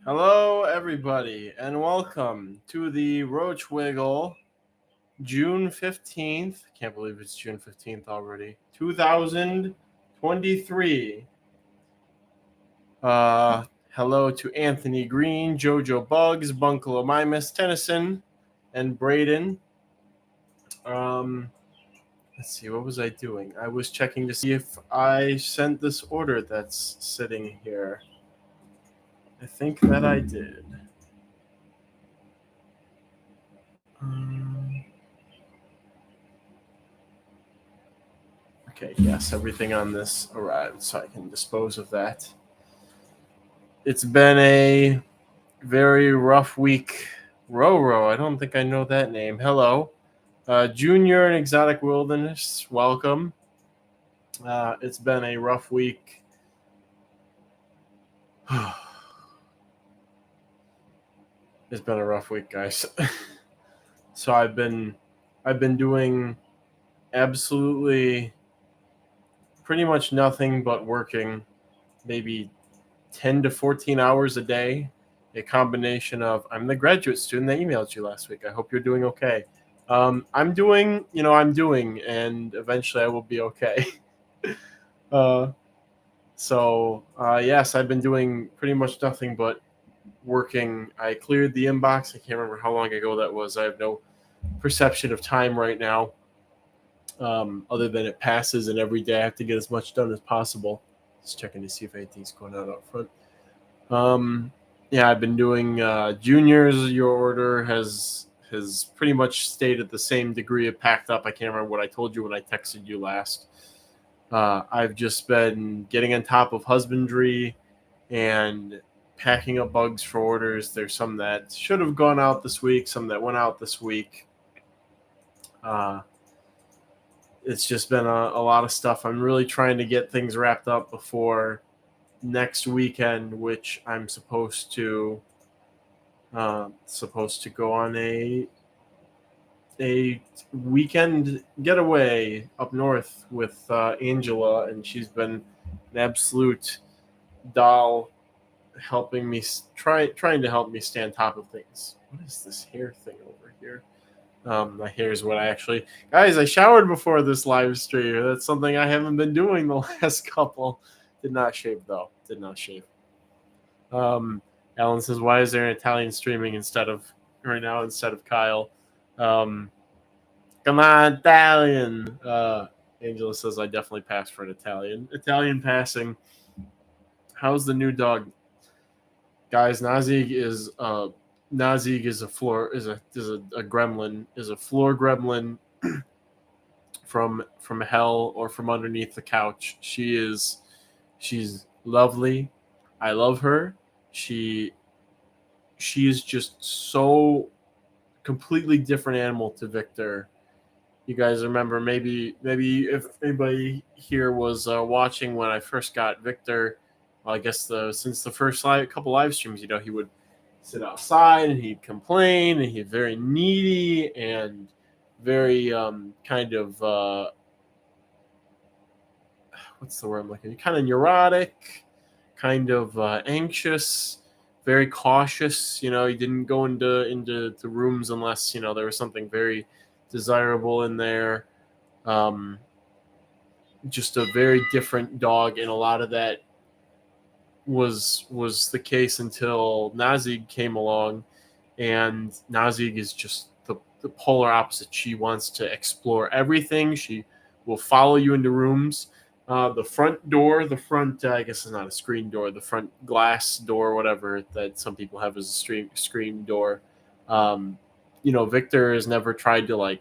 Hello, everybody, and welcome to the Roach Wiggle, June 15th. Can't believe it's June 15th already. 2023. Hello to Anthony Green, Jojo Bugs, Bunkalo Mimus, Tennyson, and Braden. Let's see, what was I doing? I was checking to see if I sent this order that's sitting here. I think that I did. Okay, yes, everything on this arrived, so I can dispose of that. It's been a very rough week. Roro, I don't think I know that name. Hello. Junior in Exotic Wilderness, welcome. It's been a rough week. It's been a rough week, guys. So I've been doing absolutely pretty much nothing but working, maybe 10 to 14 hours a day. A combination of, I'm the graduate student that emailed you last week. I hope you're doing okay. I'm doing, and eventually I will be okay. Yes, I've been doing pretty much nothing but working. I cleared the inbox. I can't remember how long ago that was. I have no perception of time right now, other than it passes, and every day I have to get as much done as possible. Just checking to see if anything's going on up front. Yeah, I've been doing juniors. Your order has pretty much stayed at the same degree of packed up. I can't remember what I told you when I texted you last. I've just been getting on top of husbandry and packing up bugs for orders. There's some that should have gone out this week, some that went out this week. It's just been a lot of stuff. I'm really trying to get things wrapped up before next weekend, which I'm supposed to go on a weekend getaway up north with Angela, and she's been an absolute doll, helping me trying to help me stay on top of things. What is this hair thing over here? My hair is what I actually, guys, I showered before this live stream. That's something I haven't been doing the last couple. Did not shave though. Did not shave. Alan says, "Why is there an Italian streaming instead of Kyle?" Come on, Italian. Angela says, "I definitely passed for an Italian. Italian passing." How's the new dog, guys? Nazig is a floor gremlin, is a floor gremlin from hell or from underneath the couch. She's lovely. I love her. She is just so completely different animal to Victor. You guys remember, maybe if anybody here was watching when I first got Victor, well, I guess since the first couple live streams, he would sit outside and he'd complain, and he's very needy and very kind of what's the word I'm looking? Kind of neurotic, kind of anxious, very cautious. He didn't go into rooms unless there was something very desirable in there. Just a very different dog, and a lot of that was the case until Nazig came along, and Nazig is just the polar opposite. She wants to explore everything. She will follow you into rooms. The front door, I guess it's not a screen door, the front glass door, whatever that some people have as a screen door. Victor has never tried to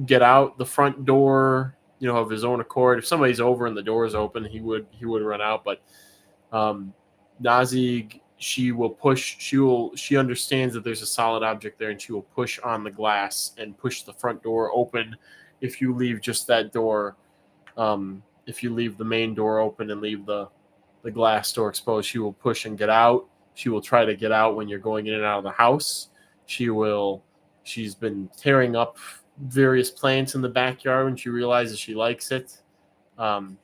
get out the front door, of his own accord. If somebody's over and the door is open, he would run out. But Nazig, she will push. She understands that there's a solid object there, and she will push on the glass and push the front door open. If you leave just that door, if you leave the main door open and leave the glass door exposed, she will push and get out. She will try to get out when you're going in and out of the house. She's been tearing up various plants in the backyard when she realizes she likes it.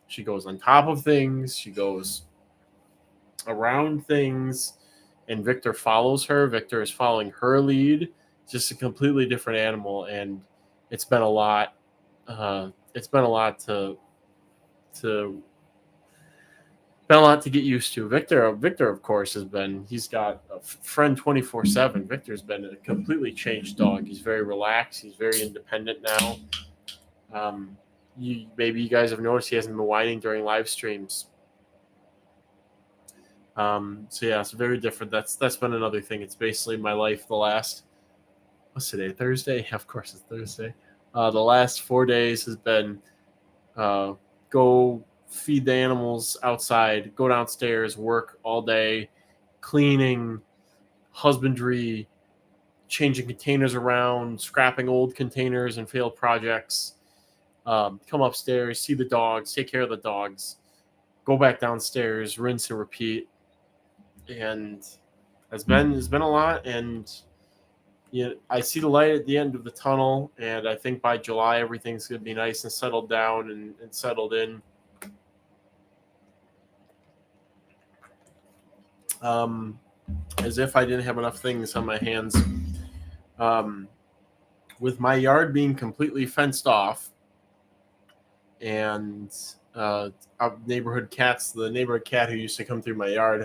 She goes on top of things. She goes around things. and Victor follows her. Victor is following her lead. Just a completely different animal, and it's been a lot. It's been a lot to get used to. Victor, of course, he's got a friend 24/7. Victor's been a completely changed dog. He's very relaxed. He's very independent now. Maybe you guys have noticed he hasn't been whining during live streams. So yeah, it's very different. That's been another thing. It's basically my life the last, what's today, Thursday? Of course it's Thursday. The last 4 days has been go feed the animals outside, go downstairs, work all day, cleaning, husbandry, changing containers around, scrapping old containers and failed projects, come upstairs, see the dogs, take care of the dogs, go back downstairs, rinse and repeat. And it's been a lot, and I see the light at the end of the tunnel, and I think by July everything's going to be nice and settled down and settled in. As if I didn't have enough things on my hands. With my yard being completely fenced off, and neighborhood cats, the neighborhood cat who used to come through my yard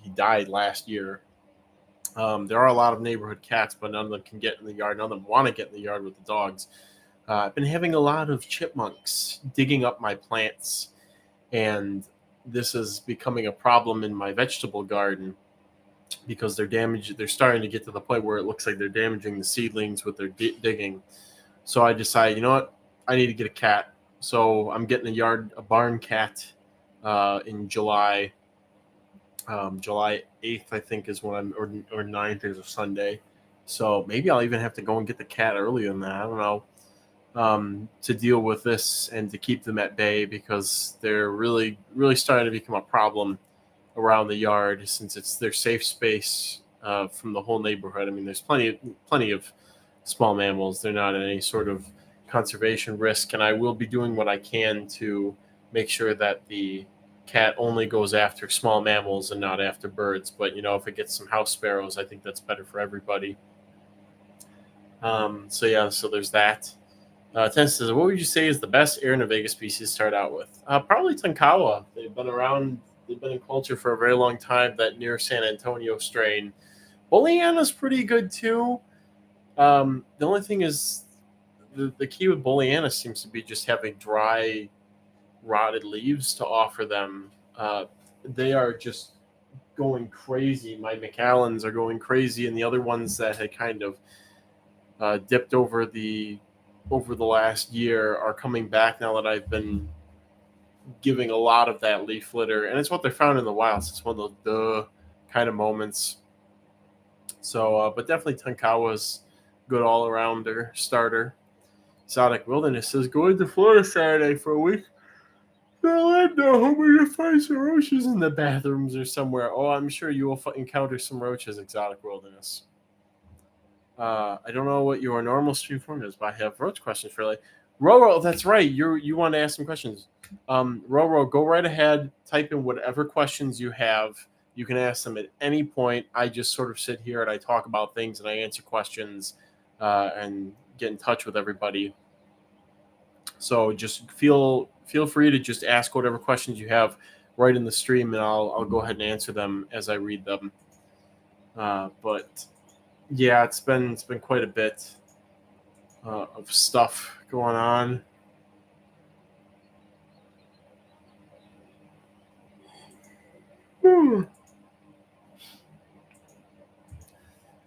he died last year. There are a lot of neighborhood cats, but none of them can get in the yard. None of them want to get in the yard with the dogs. I've been having a lot of chipmunks digging up my plants, and this is becoming a problem in my vegetable garden because they're starting to get to the point where it looks like they're damaging the seedlings with their digging. So I decided, you know what? I need to get a cat. So I'm getting a barn cat in July. July 8th, I think, is when or 9th is a Sunday. So maybe I'll even have to go and get the cat earlier than that. I don't know. To deal with this and to keep them at bay, because they're really, really starting to become a problem around the yard since it's their safe space from the whole neighborhood. I mean, there's plenty of small mammals. They're not at any sort of conservation risk, and I will be doing what I can to make sure that the cat only goes after small mammals and not after birds. But if it gets some house sparrows, I think that's better for everybody. So there's that. Tennis says, what would you say is the best air Nevega species to start out with? Probably Tonkawa. They've been around. They've been in culture for a very long time. That near San Antonio strain. Boliana's pretty good too. The only thing is, the key with Boliana seems to be just having dry, rotted leaves to offer them. They are just going crazy. My McAllens are going crazy, and the other ones that had kind of dipped over the last year are coming back now that I've been giving a lot of that leaf litter, and it's what they found in the wild. So it's one of those kind of moments. So, but definitely Tonkawa's good all-arounder starter. Exotic Wilderness says, going to Florida Saturday for a week. Orlando, hoping to find some roaches in the bathrooms or somewhere. Oh, I'm sure you will encounter some roaches, Exotic Wilderness. I don't know what your normal stream form is, but I have roach questions for you. Roro, that's right. You want to ask some questions. Roro, go right ahead. Type in whatever questions you have. You can ask them at any point. I just sort of sit here and I talk about things and I answer questions and get in touch with everybody. So just feel free to just ask whatever questions you have right in the stream, and I'll go ahead and answer them as I read them. But yeah, it's been quite a bit of stuff going on.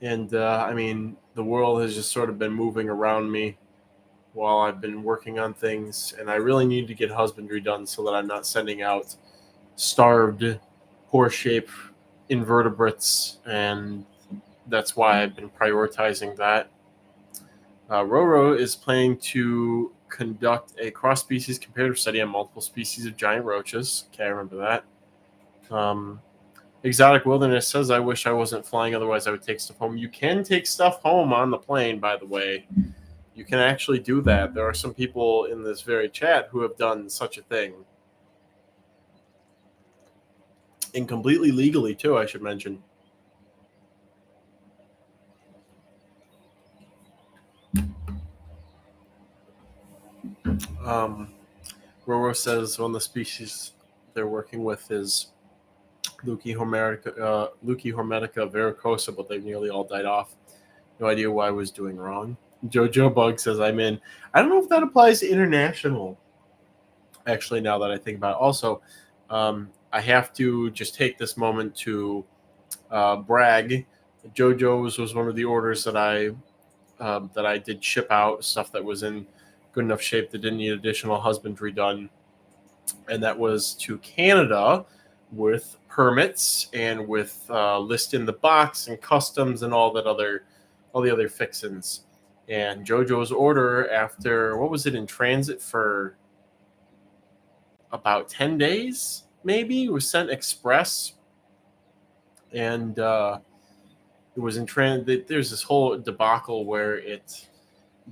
And I mean, the world has just sort of been moving around me while I've been working on things, and I really need to get husbandry done so that I'm not sending out starved, poor shape invertebrates, and that's why I've been prioritizing that. Roro is planning to conduct a cross-species comparative study on multiple species of giant roaches. Okay, I remember that. Exotic Wilderness says, I wish I wasn't flying, otherwise I would take stuff home. You can take stuff home on the plane, by the way. You can actually do that. There are some people in this very chat who have done such a thing. And completely legally, too, I should mention. says one of the species they're working with is Leuchia hermetica varicosa, but they've nearly all died off. No idea what I was doing wrong. Jojo Bug says I'm in. I don't know if that applies to international. Actually, now that I think about it. Also, I have to just take this moment to brag. JoJo's was one of the orders that I did ship out, stuff that was in good enough shape that didn't need additional husbandry done, and that was to Canada with permits and with list in the box and customs and all the other fixins. And JoJo's order, after what was it, in transit for about 10 days, maybe, it was sent express, and it was in transit. There's this whole debacle where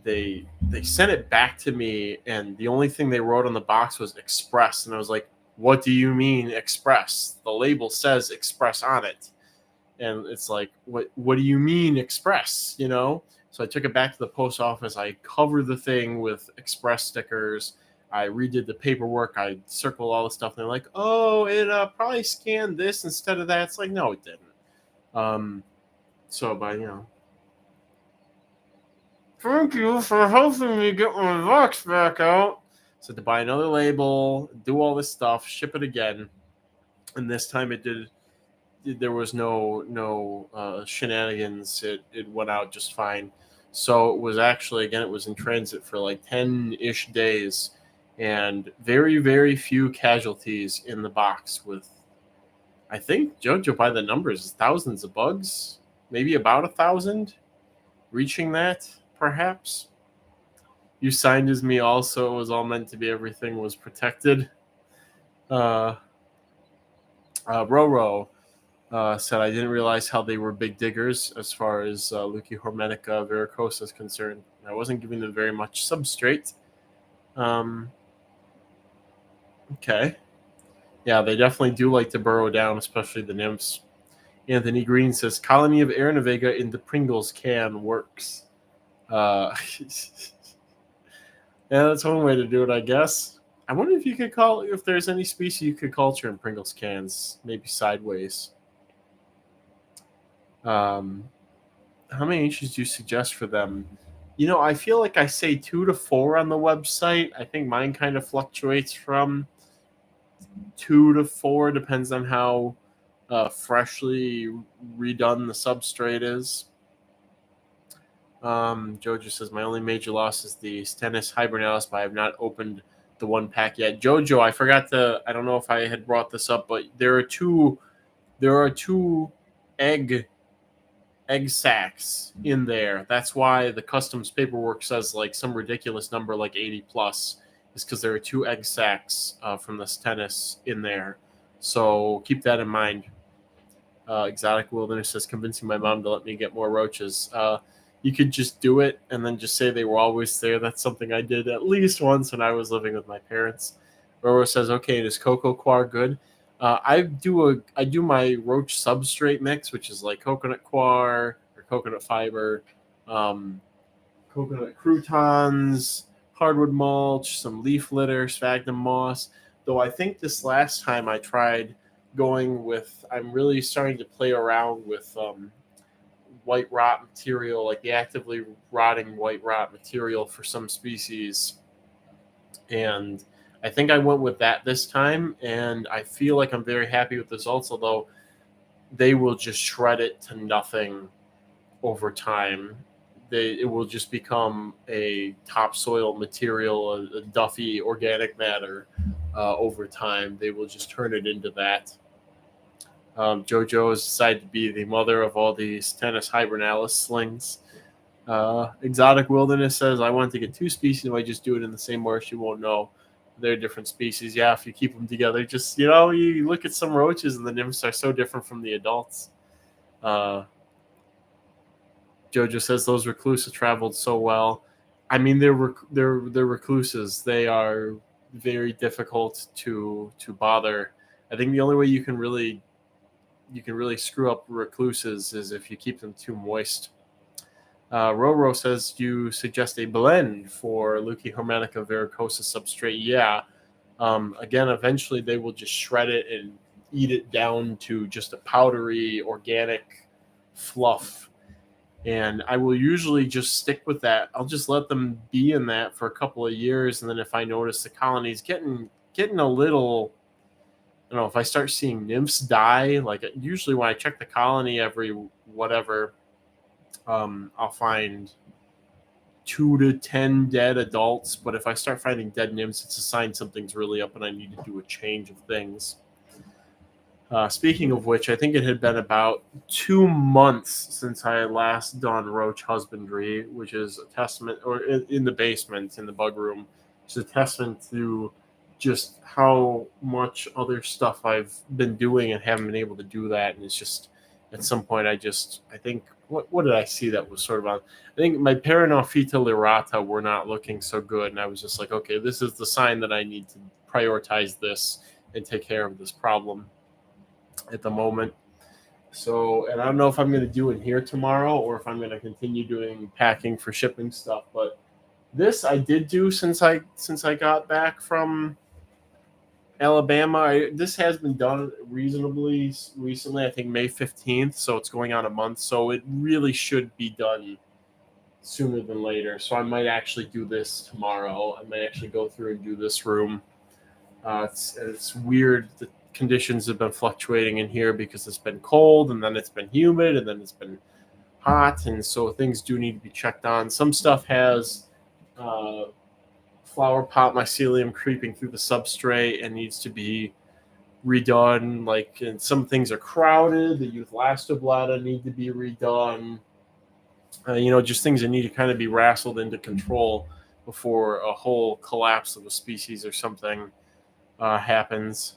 they sent it back to me, and the only thing they wrote on the box was express, and I was like, what do you mean express? The label says express on it. And it's like, what do you mean express? So I took it back to the post office. I covered the thing with express stickers. I redid the paperwork. I circled all the stuff. And they're like, oh, it probably scanned this instead of that. It's like, no, it didn't. So, but, thank you for helping me get my box back out. So to buy another label, do all this stuff, ship it again. And this time it did. There was no shenanigans. It went out just fine. So it was actually, again, it was in transit for like 10-ish days, and very, very few casualties in the box, with, I think, JoJo, by the numbers, thousands of bugs, maybe about 1,000, reaching that, perhaps. You signed as me also. It was all meant to be. Everything was protected. Roro said, I didn't realize how they were big diggers as far as Leuchia hermetica varicosa is concerned. I wasn't giving them very much substrate. Okay. Yeah, they definitely do like to burrow down, especially the nymphs. Anthony Green says, colony of Aranavega in the Pringles can works. Yeah, that's one way to do it, I guess. I wonder if there's any species you could culture in Pringles cans, maybe sideways. How many inches do you suggest for them? I feel like I say 2 to 4 on the website. I think mine kind of fluctuates from 2 to 4, depends on how freshly redone the substrate is. Jojo says, my only major loss is the Stennis hibernalis, but I have not opened the one pack yet. Jojo, I don't know if I had brought this up, but there are two egg sacs in there. That's why the customs paperwork says like some ridiculous number like 80 plus, is because there are 2 egg sacs from the Stennis in there. So keep that in mind. Exotic Wilderness says, convincing my mom to let me get more roaches. You could just do it and then just say they were always there. That's something I did at least once when I was living with my parents. Roro says, okay, is cocoa coir good? I do my roach substrate mix, which is like coconut coir or coconut fiber, coconut croutons, hardwood mulch, some leaf litter, sphagnum moss. Though I think this last time I tried going with, I'm really starting to play around with white rot material, like the actively rotting white rot material for some species. And I think I went with that this time, and I feel like I'm very happy with the results, although they will just shred it to nothing over time. It will just become a topsoil material, a duffy organic matter over time. They will just turn it into that. JoJo has decided to be the mother of all these Stennis hibernalis slings. Exotic Wilderness says, I want to get 2 species. If I just do it in the same marsh, you won't know they're different species. Yeah, if you keep them together, just, you look at some roaches and the nymphs are so different from the adults. Jojo says, those recluses traveled so well. I mean, they're recluses. They are very difficult to bother. I think the only way you can really screw up recluses is if you keep them too moist. Roro says, you suggest a blend for Leuchia hermetica varicosa substrate. Yeah. Again, eventually they will just shred it and eat it down to just a powdery organic fluff. And I will usually just stick with that. I'll just let them be in that for a couple of years, and then if I notice the colony's getting a little, I don't know, if I start seeing nymphs die, like usually when I check the colony every whatever, I'll find 2 to 10 dead adults. But if I start finding dead nymphs, it's a sign something's really up and I need to do a change of things. Speaking of which, I think it had been about 2 months since I had last done roach husbandry, which is a testament, or in the basement, in the bug room, it's a testament to just how much other stuff I've been doing and haven't been able to do that. And it's just, at some point, I think, what did I see that was sort of on? I think my Paranophyta lyrata were not looking so good. And I was just like, okay, this is the sign that I need to prioritize this and take care of this problem at the moment. So, and I don't know if I'm going to do it here tomorrow or if I'm going to continue doing packing for shipping stuff. But this I did do since I got back from Alabama. This has been done reasonably recently. I think May 15th, so it's going on a month. So it really should be done sooner than later. So I might actually do this tomorrow. I might actually go through and do this room. It's weird. The conditions have been fluctuating in here because it's been cold and then it's been humid and then it's been hot, and so things do need to be checked on. Some stuff has flower pot mycelium creeping through the substrate and needs to be redone. Like, and some things are crowded. The Euthalastoblata need to be redone. Just things that need to kind of be wrestled into control before a whole collapse of a species or something happens.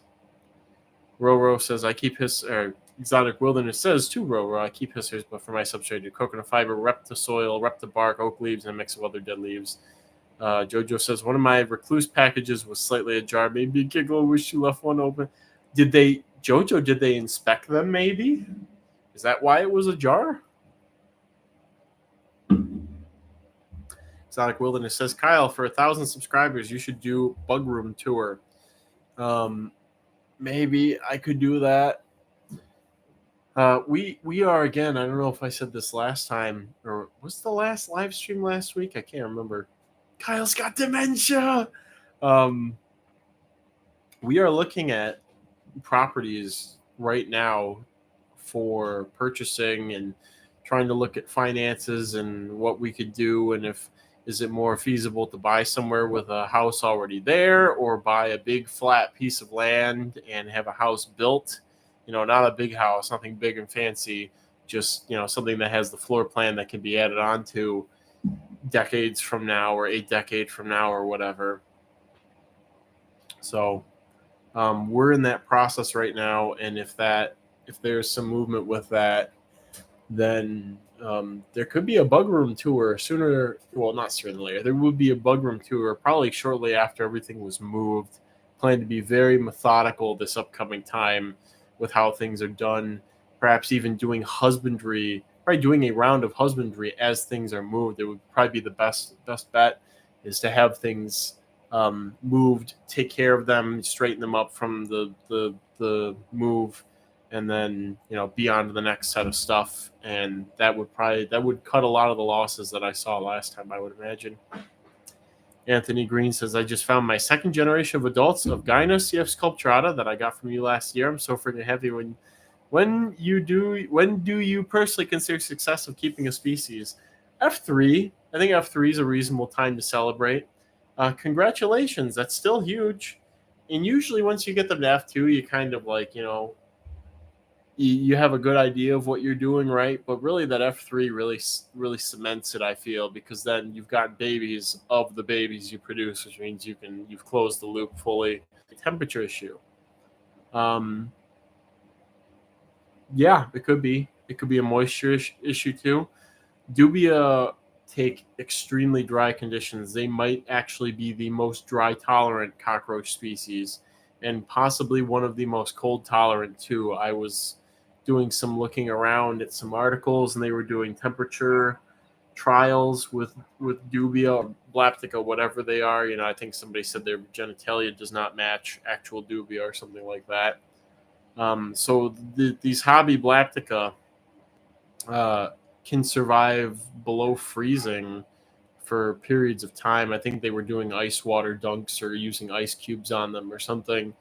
Roro says, I keep Exotic Wilderness says too, Roro, I keep hissers, but for my substrate, do coconut fiber, rep the soil, rep the bark, oak leaves, and a mix of other dead leaves. Jojo says, one of my recluse packages was slightly ajar. Maybe a giggle, wish you left one open. Did they inspect them maybe? Is that why it was ajar? Exotic Wilderness says, Kyle, for 1,000 subscribers, you should do bug room tour. Maybe I could do that. We are, again, I don't know if I said this last time, or was the last live stream last week? I can't remember. Kyle's got dementia. We are looking at properties right now for purchasing and trying to look at finances and what we could do, and is it more feasible to buy somewhere with a house already there, or buy a big flat piece of land and have a house built? Not a big house, nothing big and fancy, just, something that has the floor plan that can be added on to decades from now or a decade from now or whatever. So we're in that process right now. And if there's some movement with that, then there could be a bug room tour sooner. Well, not sooner than later. There would be a bug room tour probably shortly after everything was moved. Plan to be very methodical this upcoming time with how things are done. Perhaps even doing husbandry, probably doing a round of husbandry as things are moved. It would probably be the best bet is to have things moved, take care of them, straighten them up from the move, and then be on to the next set of stuff. And that would cut a lot of the losses that I saw last time, I would imagine. Anthony Green says, I just found my second generation of adults of Gyna CF sculpturata that I got from you last year. I'm so freaking happy. When do you personally consider success of keeping a species? F3. I think F3 is a reasonable time to celebrate. Congratulations. That's still huge. And usually once you get them to F2, you kind of you have a good idea of what you're doing, right? But really that F3 really cements it, I feel, because then you've got babies of the babies you produce, which means you've closed the loop fully. Temperature issue. Yeah, it could be a moisture issue too. Dubia take extremely dry conditions. They might actually be the most dry tolerant cockroach species, and possibly one of the most cold tolerant too. I was doing some looking around at some articles, and they were doing temperature trials with dubia or blaptica, whatever they are. I think somebody said their genitalia does not match actual dubia or something like that. So these hobby blaptica can survive below freezing for periods of time. I think they were doing ice water dunks or using ice cubes on them or something.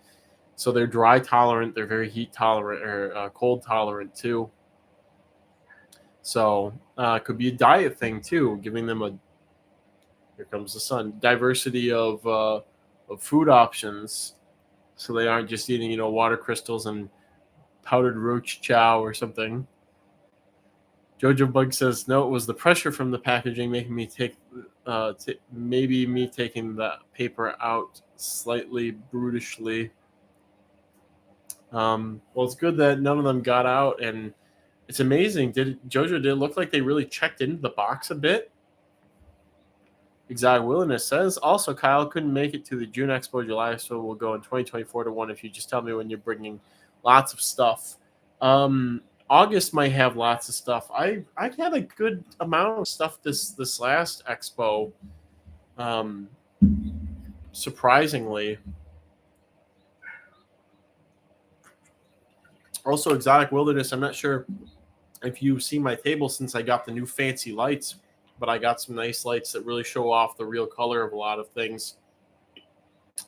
So they're dry tolerant. They're very heat tolerant or cold tolerant too. So it could be a diet thing too, giving them here comes the sun, diversity of food options, so they aren't just eating water crystals and powdered roach chow or something. Jojo Bug says no, it was the pressure from the packaging making me take maybe me taking the paper out slightly brutishly. Well, it's good that none of them got out, and it's amazing. Did it look like they really checked into the box a bit? Exotic Wilderness says, also, Kyle couldn't make it to the June Expo, July, so we'll go in 2024 to one if you just tell me when you're bringing lots of stuff. August might have lots of stuff. I had a good amount of stuff this last expo, surprisingly. Also, Exotic Wilderness, I'm not sure if you see my table since I got the new fancy lights, but I got some nice lights that really show off the real color of a lot of things.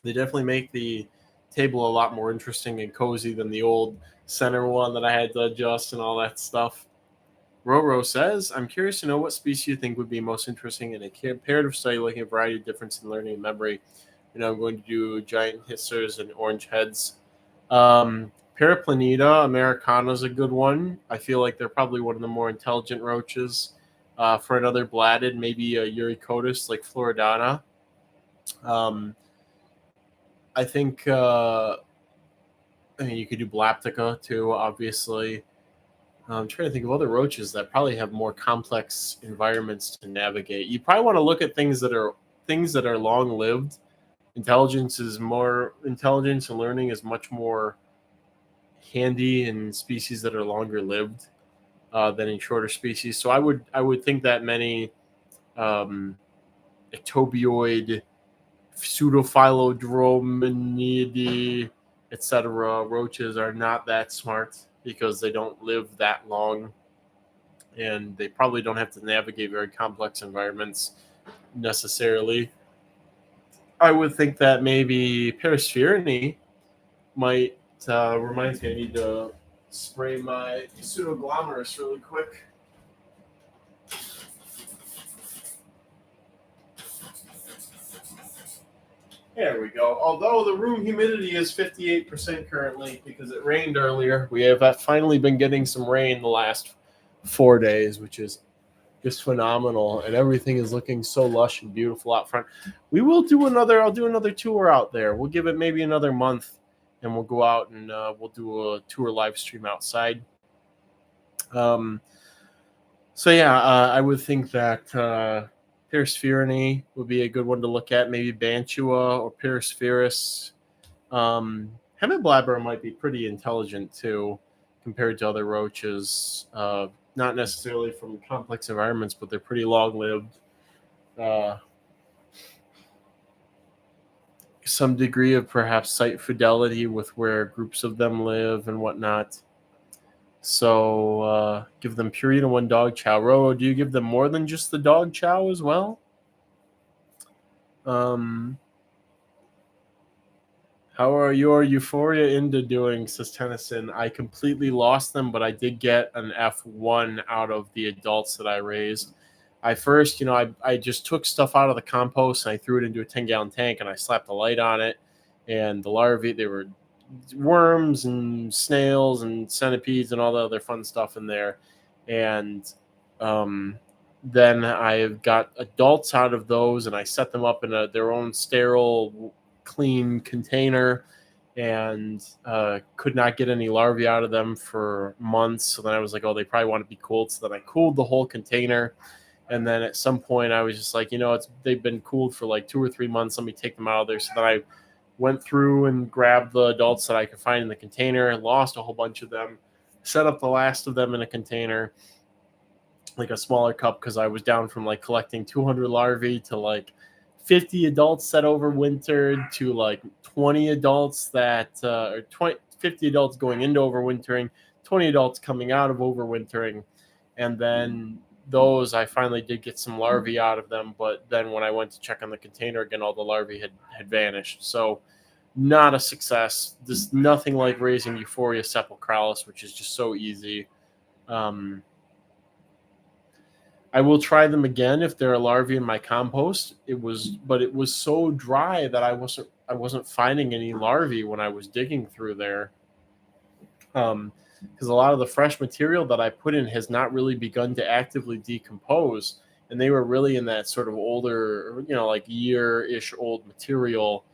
They definitely make the table a lot more interesting and cozy than the old center one that I had to adjust and all that stuff. Roro says, I'm curious to know what species you think would be most interesting in a comparative study looking at a variety of difference in learning and memory. I'm going to do giant hissers and orange heads. Paraplaneta Americana is a good one. I feel like they're probably one of the more intelligent roaches. For another bladed, maybe a Eurycotis like Floridana. I think you could do Blaptica too, obviously. I'm trying to think of other roaches that probably have more complex environments to navigate. You probably want to look at things that are long-lived. Intelligence and learning is much more handy in species that are longer lived than in shorter species. So I would think that many ectobioid, pseudophilodrominidae, etc. roaches are not that smart because they don't live that long, and they probably don't have to navigate very complex environments necessarily. I would think that maybe Perispherinae might reminds me I need to spray my pseudoglomerus really quick. There we go. Although the room humidity is 58% currently because it rained earlier. We have finally been getting some rain the last 4 days, which is just phenomenal, and everything is looking so lush and beautiful out front. I'll do another tour out there. We'll give it maybe another month, and we'll go out and we'll do a tour live stream outside. I would think that Perispherinae would be a good one to look at. Maybe Bantua or Perispherus. Hemiblabber might be pretty intelligent too, compared to other roaches. Not necessarily from complex environments, but they're pretty long-lived. Some degree of perhaps site fidelity with where groups of them live and whatnot. So give them Purina 1 dog chow. Ro, do you give them more than just the dog chow as well? How are your Euphoria Inda doing, says Tennyson? I completely lost them, but I did get an F1 out of the adults that I raised. I first, I just took stuff out of the compost and I threw it into a 10-gallon tank and I slapped a light on it. And the larvae, they were worms and snails and centipedes and all the other fun stuff in there. And then I've got adults out of those and I set them up in their own sterile, clean container and could not get any larvae out of them for months. So then I was like, oh, they probably want to be cooled. So then I cooled the whole container. And then at some point I was just like, they've been cooled for like 2 or 3 months. Let me take them out of there. So then I went through and grabbed the adults that I could find in the container, lost a whole bunch of them, set up the last of them in a container, like a smaller cup, because I was down from like collecting 200 larvae to like 50 adults that overwintered to like 20 adults that or 50 adults going into overwintering, 20 adults coming out of overwintering, and then those I finally did get some larvae out of them, but then when I went to check on the container again, all the larvae had vanished. So not a success. There's nothing like raising Euphoria sepulchralis, which is just so easy. I will try them again if there are larvae in my compost. But it was so dry that I wasn't finding any larvae when I was digging through there. Because a lot of the fresh material that I put in has not really begun to actively decompose, and they were really in that sort of older, like year-ish old material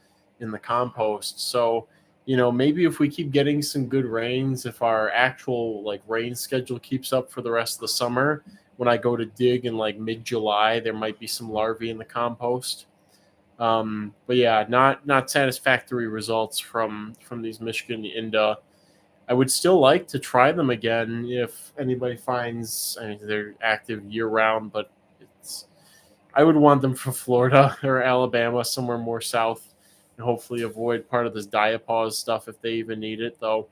in the compost. So, maybe if we keep getting some good rains, if our actual like rain schedule keeps up for the rest of the summer, when I go to dig in like mid-July, there might be some larvae in the compost. But yeah, not satisfactory results from these Michigan Inda. I would still like to try them again if anybody finds. I mean, they're active year round, but I would want them from Florida or Alabama, somewhere more south, and hopefully avoid part of this diapause stuff if they even need it. Though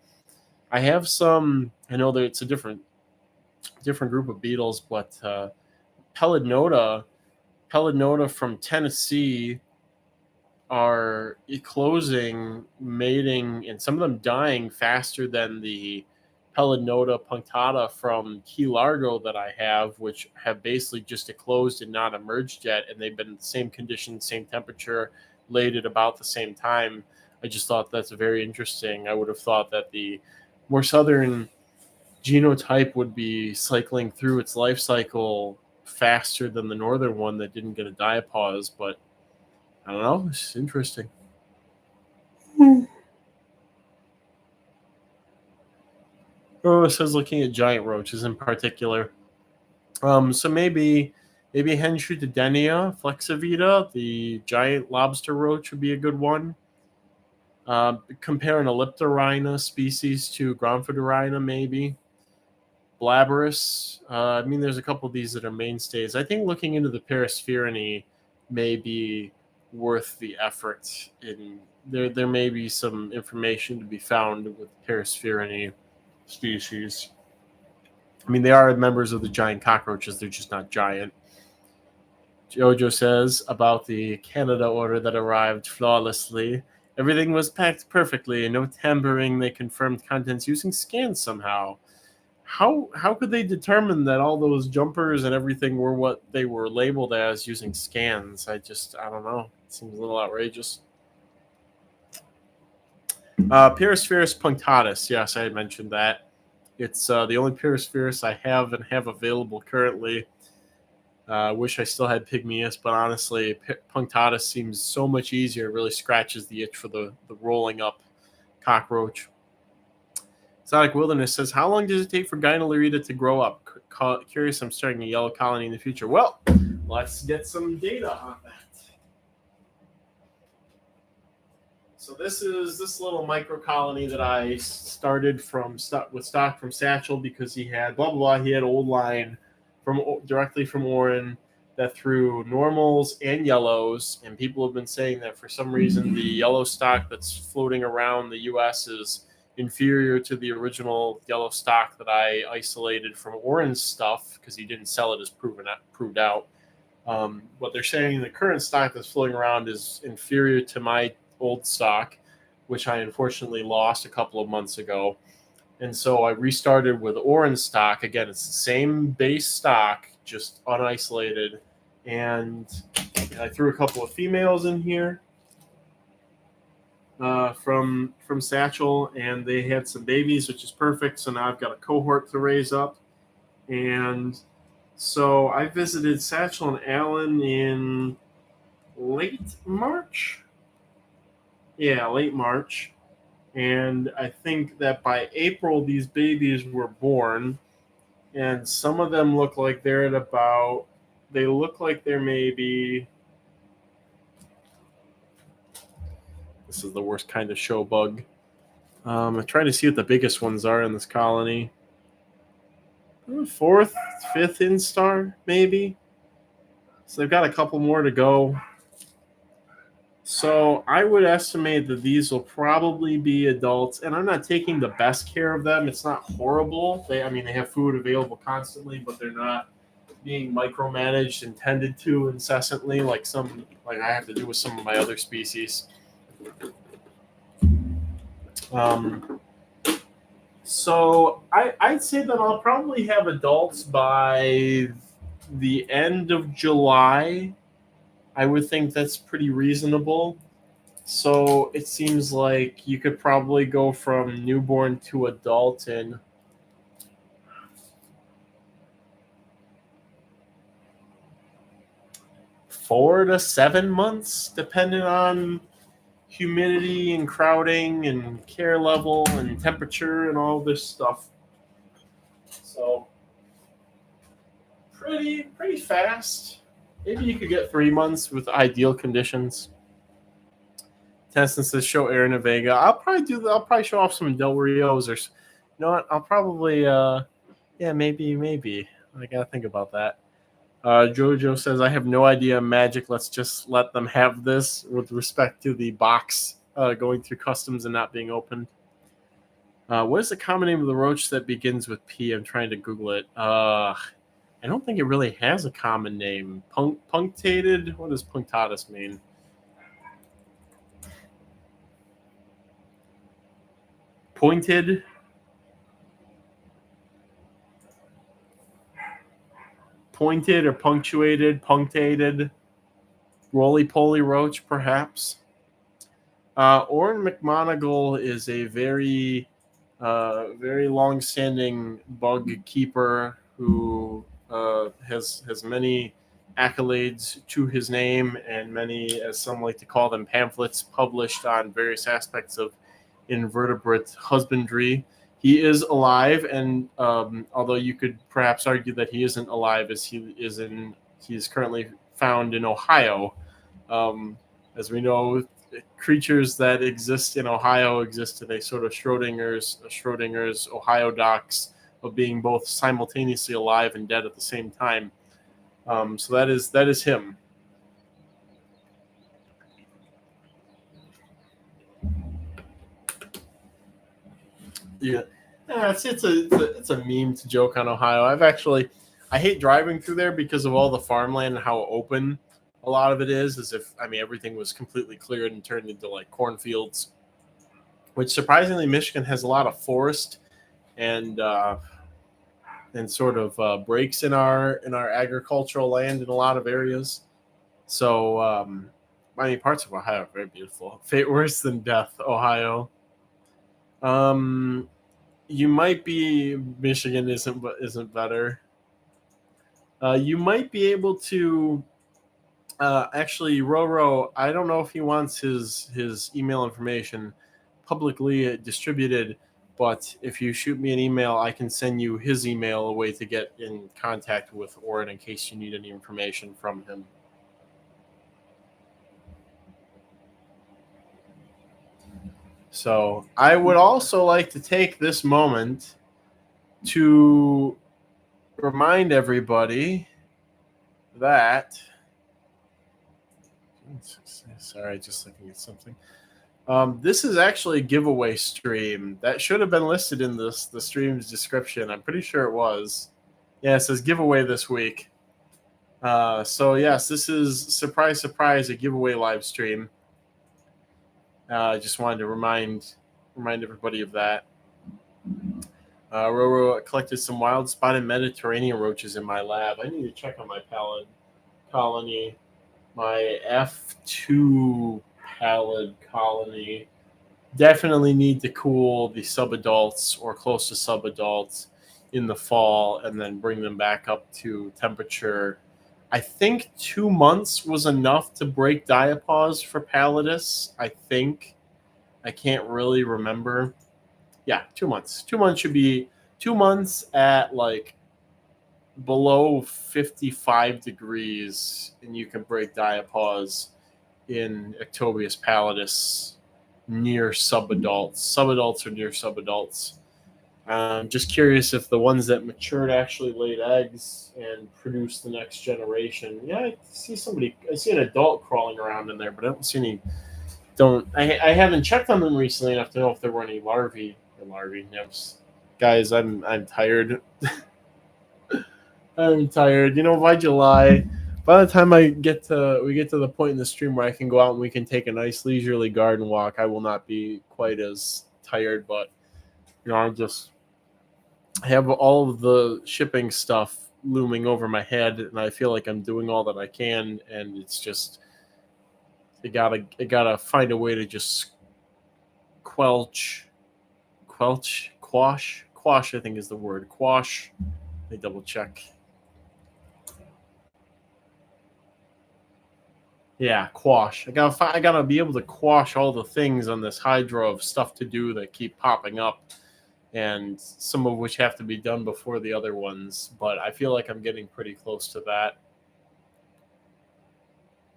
I have some. I know that it's a different group of beetles, but Pellinota from Tennessee are eclosing, mating, and some of them dying faster than the Pellinota punctata from Key Largo that I have, which have basically just eclosed and not emerged yet, and they've been in the same condition, same temperature, laid at about the same time. I just thought that's very interesting. I would have thought that the more southern genotype would be cycling through its life cycle faster than the northern one that didn't get a diapause, but I don't know. It's interesting. Oh, it says looking at giant roaches in particular. So maybe Henschutedenia flexivita, the giant lobster roach, would be a good one. Compare an Elliptorhina species to Gronfodorina, maybe. Blaberus. I mean, there's a couple of these that are mainstays. I think looking into the Perispherinae may be worth the effort. There may be some information to be found with Perispherinae species. I mean, they are members of the giant cockroaches. They're just not giant. Jojo says about the Canada order that arrived flawlessly. Everything was packed perfectly. No tampering. They confirmed contents using scans somehow. How could they determine that all those jumpers and everything were what they were labeled as using scans? I don't know. It seems a little outrageous. Perispherus punctatus. Yes, I had mentioned that. It's the only Perispherus I have and have available currently. I wish I still had Pygmaeus, but honestly, punctatus seems so much easier. It really scratches the itch for the rolling up cockroach. Exotic Wilderness says, how long does it take for Gynolerita to grow up? Curious, I'm starting a yellow colony in the future. Well, let's get some data on that. So this is this little micro colony that I started with stock from Satchel because he had blah, blah, blah. He had old line directly from Oren that threw normals and yellows. And people have been saying that for some reason the yellow stock that's floating around the U.S. is inferior to the original yellow stock that I isolated from Oren's stuff because he didn't sell it as proved out. What they're saying, the current stock that's floating around is inferior to my old stock, which I unfortunately lost a couple of months ago. And so I restarted with Oren's stock. Again, it's the same base stock, just unisolated. And I threw a couple of females in here from Satchel, and they had some babies, which is perfect. So now I've got a cohort to raise up. And so I visited Satchel and Allen in late March. Yeah, late March. And I think that by April, these babies were born. And some of them look like they're at about, they look like they're maybe, this is the worst kind of show bug. I'm trying to see what the biggest ones are in this colony. 4th, 5th instar, maybe. So they've got a couple more to go. So I would estimate that these will probably be adults, and I'm not taking the best care of them. It's not horrible. They have food available constantly, but they're not being micromanaged and tended to incessantly like I have to do with some of my other species. So I'd say that I'll probably have adults by the end of July. I would think that's pretty reasonable. So it seems like you could probably go from newborn to adult in 4 to 7 months, depending on humidity and crowding and care level and temperature and all this stuff. So pretty fast. Maybe you could get 3 months with ideal conditions. Tennyson says show Aaron and Vega. I'll probably show off some Del Rios or, you know what? I'll probably maybe. I gotta think about that. Jojo says I have no idea magic. Let's just let them have this with respect to the box going through customs and not being opened. What is the common name of the roach that begins with P? I'm trying to Google it. I don't think it really has a common name. Punctated? What does punctatus mean? Pointed? Pointed or punctuated? Punctated? Roly-poly roach, perhaps? Orrin McMonagle is a very long-standing bug keeper who has many accolades to his name and many, as some like to call them, pamphlets published on various aspects of invertebrate husbandry. He is alive, and although you could perhaps argue that he isn't alive, as he is currently found in Ohio. As we know, creatures that exist in Ohio exist in a sort of Schrodinger's Ohio dox of being both simultaneously alive and dead at the same time. So that is him. Yeah, it's a meme to joke on Ohio. I hate driving through there because of all the farmland and how open a lot of it is, as if everything was completely cleared and turned into like cornfields. Which surprisingly, Michigan has a lot of forest and sort of breaks in our agricultural land in a lot of areas. So parts of Ohio are very beautiful. Fate worse than death, Ohio. You might be Michigan isn't better. You might be able to actually Roro. I don't know if he wants his email information publicly distributed, but if you shoot me an email, I can send you his email, a way to get in contact with Orrin in case you need any information from him. So I would also like to take this moment to remind everybody that. Sorry, just looking at something. This is actually a giveaway stream that should have been listed in the stream's description. I'm pretty sure it was. Yeah, it says giveaway this week. So yes, this is surprise, a giveaway live stream. I just wanted to remind everybody of that. Roro collected some wild spotted Mediterranean roaches in my lab. I need to check on my pallid colony. My F2 pallid colony. Definitely need to cool the subadults or close to subadults in the fall and then bring them back up to temperature. I think 2 months was enough to break diapause for pallidus. I think. I can't really remember. Yeah, 2 months. 2 months should be 2 months at like below 55 degrees, and you can break diapause in Ectobius pallidus near subadults. Subadults or near subadults. I'm just curious if the ones that matured actually laid eggs and produced the next generation. Yeah, I see somebody. I see an adult crawling around in there, but I don't see any. Don't I haven't checked on them recently enough to know if there were any larvae or larvae nymphs. Guys, I'm tired. I'm tired. You know, by July, by the time we get to the point in the stream where I can go out and we can take a nice leisurely garden walk, I will not be quite as tired. But you know, I have all of the shipping stuff looming over my head, and I feel like I'm doing all that I can, and it's just I gotta find a way to just quash. I think is the word quash. Let me double check. Yeah, quash. I gotta be able to quash all the things on this hydra of stuff to do that keep popping up, and some of which have to be done before the other ones. But I feel like I'm getting pretty close to that.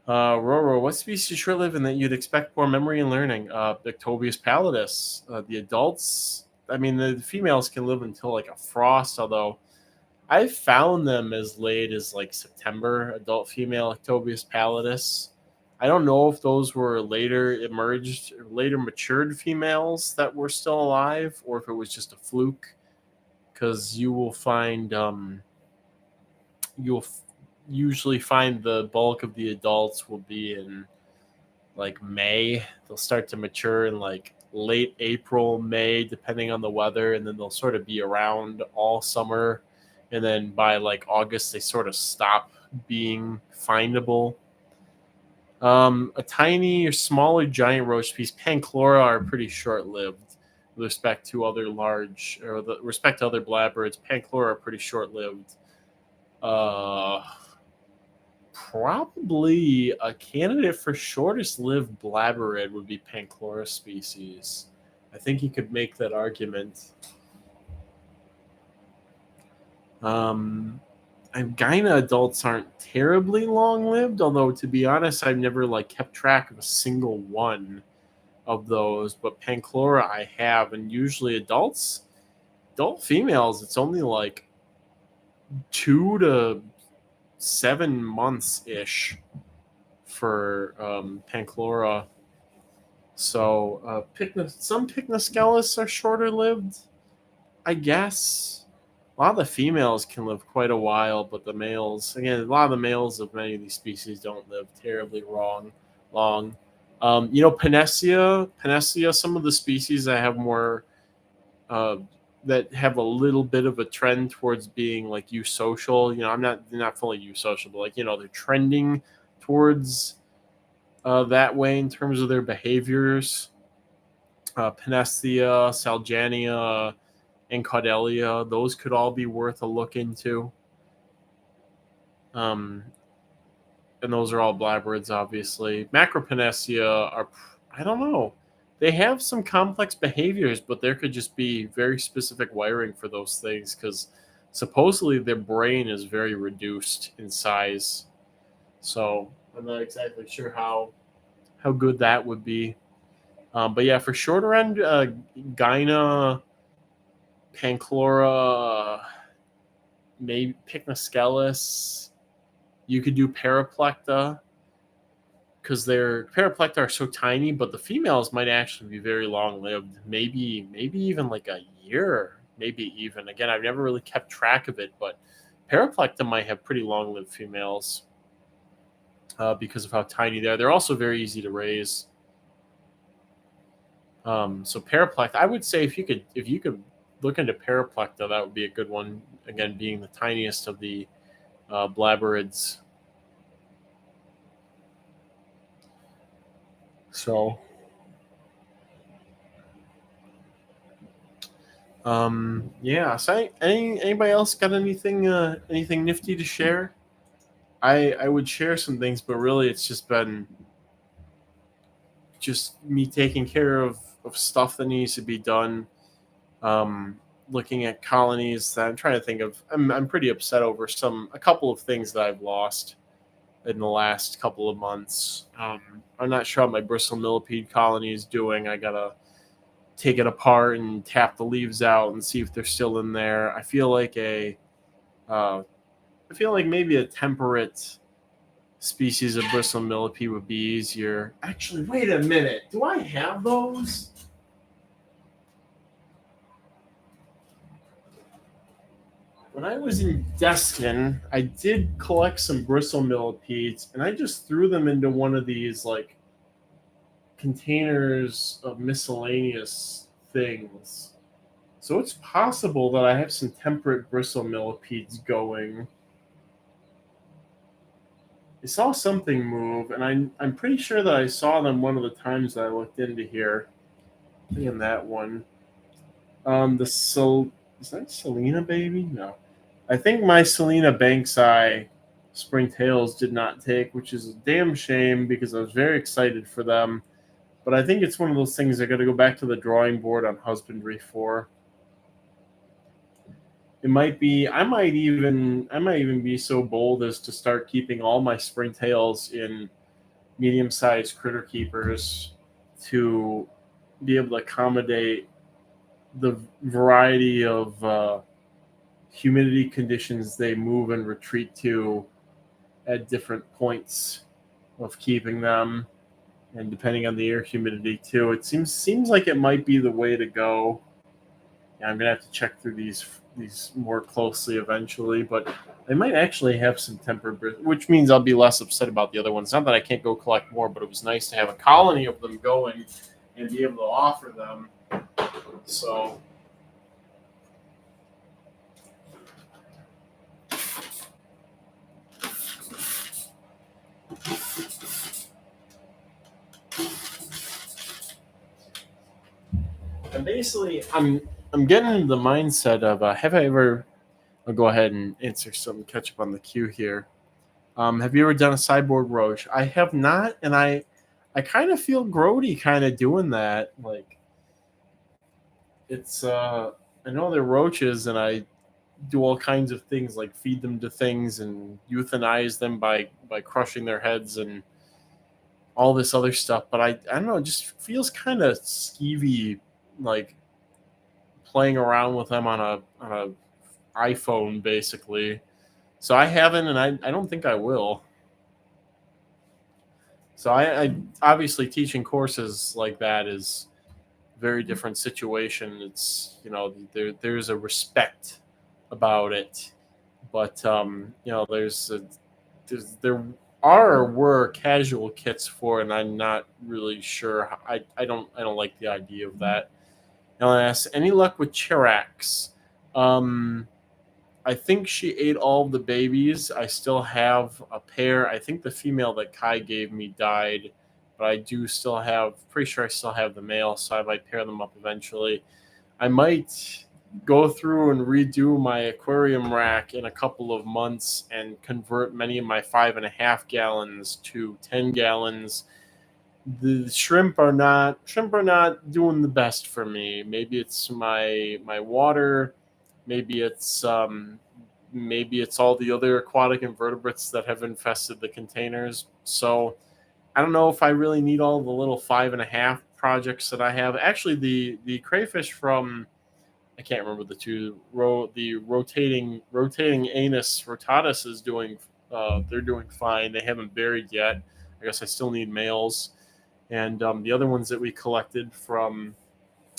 Roro, what species short live in that you'd expect more memory and learning? Ictobius pallidus. The adults, I mean, the females can live until like a frost, although I found them as late as like September. Adult female Ictobius pallidus. I don't know if those were later matured females that were still alive, or if it was just a fluke. Because you'll usually find the bulk of the adults will be in like May. They'll start to mature in like late April, May, depending on the weather, and then they'll sort of be around all summer. And then by like August, they sort of stop being findable. A tiny or smaller giant roach species, Panchlora, are pretty short-lived with respect to other respect to other blackbirds. Panchlora are pretty short-lived. Uh, Probably a candidate for shortest lived blabberid would be Panchlora species. I think you could make that argument. Gyna adults aren't terribly long lived, although to be honest, I've never like kept track of a single one of those. But Panchlora I have, and usually adult females, it's only like 2 to 7 months ish for Panchlora. So some Pycnoscelis are shorter lived, I guess. A lot of the females can live quite a while, but the males, again, a lot of the males of many of these species don't live terribly long. You know, Panacea, some of the species that have more, uh, that have a little bit of a trend towards being like eusocial. You know, they're not fully eusocial, but like, you know, they're trending towards that way in terms of their behaviors. Panacea, Salgania, and Caudelia, those could all be worth a look into. And those are all blackbirds, obviously. Macropanacea are, I don't know. They have some complex behaviors, but there could just be very specific wiring for those things because supposedly their brain is very reduced in size. So I'm not exactly sure how good that would be. But yeah, for shorter end, Gyna, Panchlora, maybe Pycnoscelis. You could do Paraplecta because their Paraplecta are so tiny, but the females might actually be very long lived. Maybe even like a year. Maybe even. Again, I've never really kept track of it, but Paraplecta might have pretty long lived females because of how tiny they are. They're also very easy to raise. So Paraplecta, I would say if you could look into Paraplecta, that would be a good one. Again, being the tiniest of the blabberids. So, yeah. So, anybody else got anything nifty to share? I would share some things, but really, it's just been just me taking care of stuff that needs to be done. Looking at colonies that I'm trying to think of. I'm pretty upset over a couple of things that I've lost in the last couple of months. I'm not sure how my bristle millipede colony is doing. I gotta take it apart and tap the leaves out and see if they're still in there. I feel like maybe a temperate species of bristle millipede would be easier. Actually, wait a minute. Do I have those? When I was in Destin, I did collect some bristle millipedes, and I just threw them into one of these like containers of miscellaneous things. So it's possible that I have some temperate bristle millipedes going. I saw something move, and I'm pretty sure that I saw them one of the times that I looked into here. I think in that one. Is that Selena baby? No. I think my Selena Bankseye springtails did not take, which is a damn shame because I was very excited for them. But I think it's one of those things I got to go back to the drawing board on husbandry for. It might be I might even be so bold as to start keeping all my springtails in medium-sized critter keepers to be able to accommodate the variety of humidity conditions they move and retreat to at different points of keeping them, and depending on the air humidity too. It seems like it might be the way to go. Yeah, I'm gonna have to check through these more closely eventually, but they might actually have some tempered, which means I'll be less upset about the other ones. Not that I can't go collect more, but it was nice to have a colony of them going and be able to offer them. So and basically, I'm getting into the mindset of have I ever? I'll go ahead and answer some catch up on the queue here. Have you ever done a sideboard roach? I have not, and I kind of feel grody kind of doing that. Like it's I know they're roaches, and I do all kinds of things like feed them to things and euthanize them by crushing their heads and all this other stuff. But I don't know, it just feels kind of skeevy, like playing around with them on a iPhone basically. So I haven't, and I don't think I will. So I obviously teaching courses like that is a very different situation. It's there's a respect about it, but there were casual kits for it, and I'm not really sure. I don't like the idea of that. LNS, any luck with Chirax? I think she ate all of the babies. I still have a pair. I think the female that Kai gave me died, but I do still have, pretty sure I still have the male, so I might pair them up eventually. I might go through and redo my aquarium rack in a couple of months and convert many of my 5.5 gallons to 10 gallons. The shrimp are not doing the best for me. Maybe it's my water. Maybe it's all the other aquatic invertebrates that have infested the containers. So I don't know if I really need all the little 5.5 projects that I have. Actually, the crayfish from, I can't remember the rotating anus rotatus is doing. They're doing fine. They haven't buried yet. I guess I still need males. And the other ones that we collected from,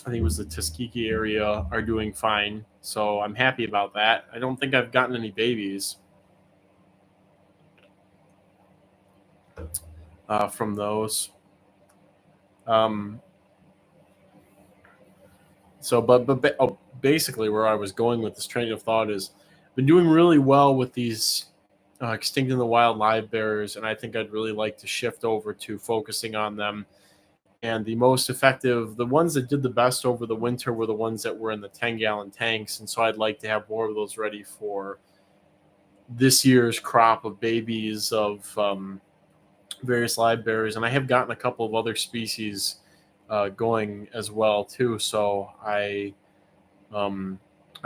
I think it was the Tuskegee area, are doing fine. So I'm happy about that. I don't think I've gotten any babies from those. Basically where I was going with this train of thought is I've been doing really well with these extinct in the wild live bearers, and I think I'd really like to shift over to focusing on them. And the most effective, the ones that did the best over the winter were the ones that were in the 10-gallon tanks. And so I'd like to have more of those ready for this year's crop of babies of various live bearers. And I have gotten a couple of other species going as well too. So I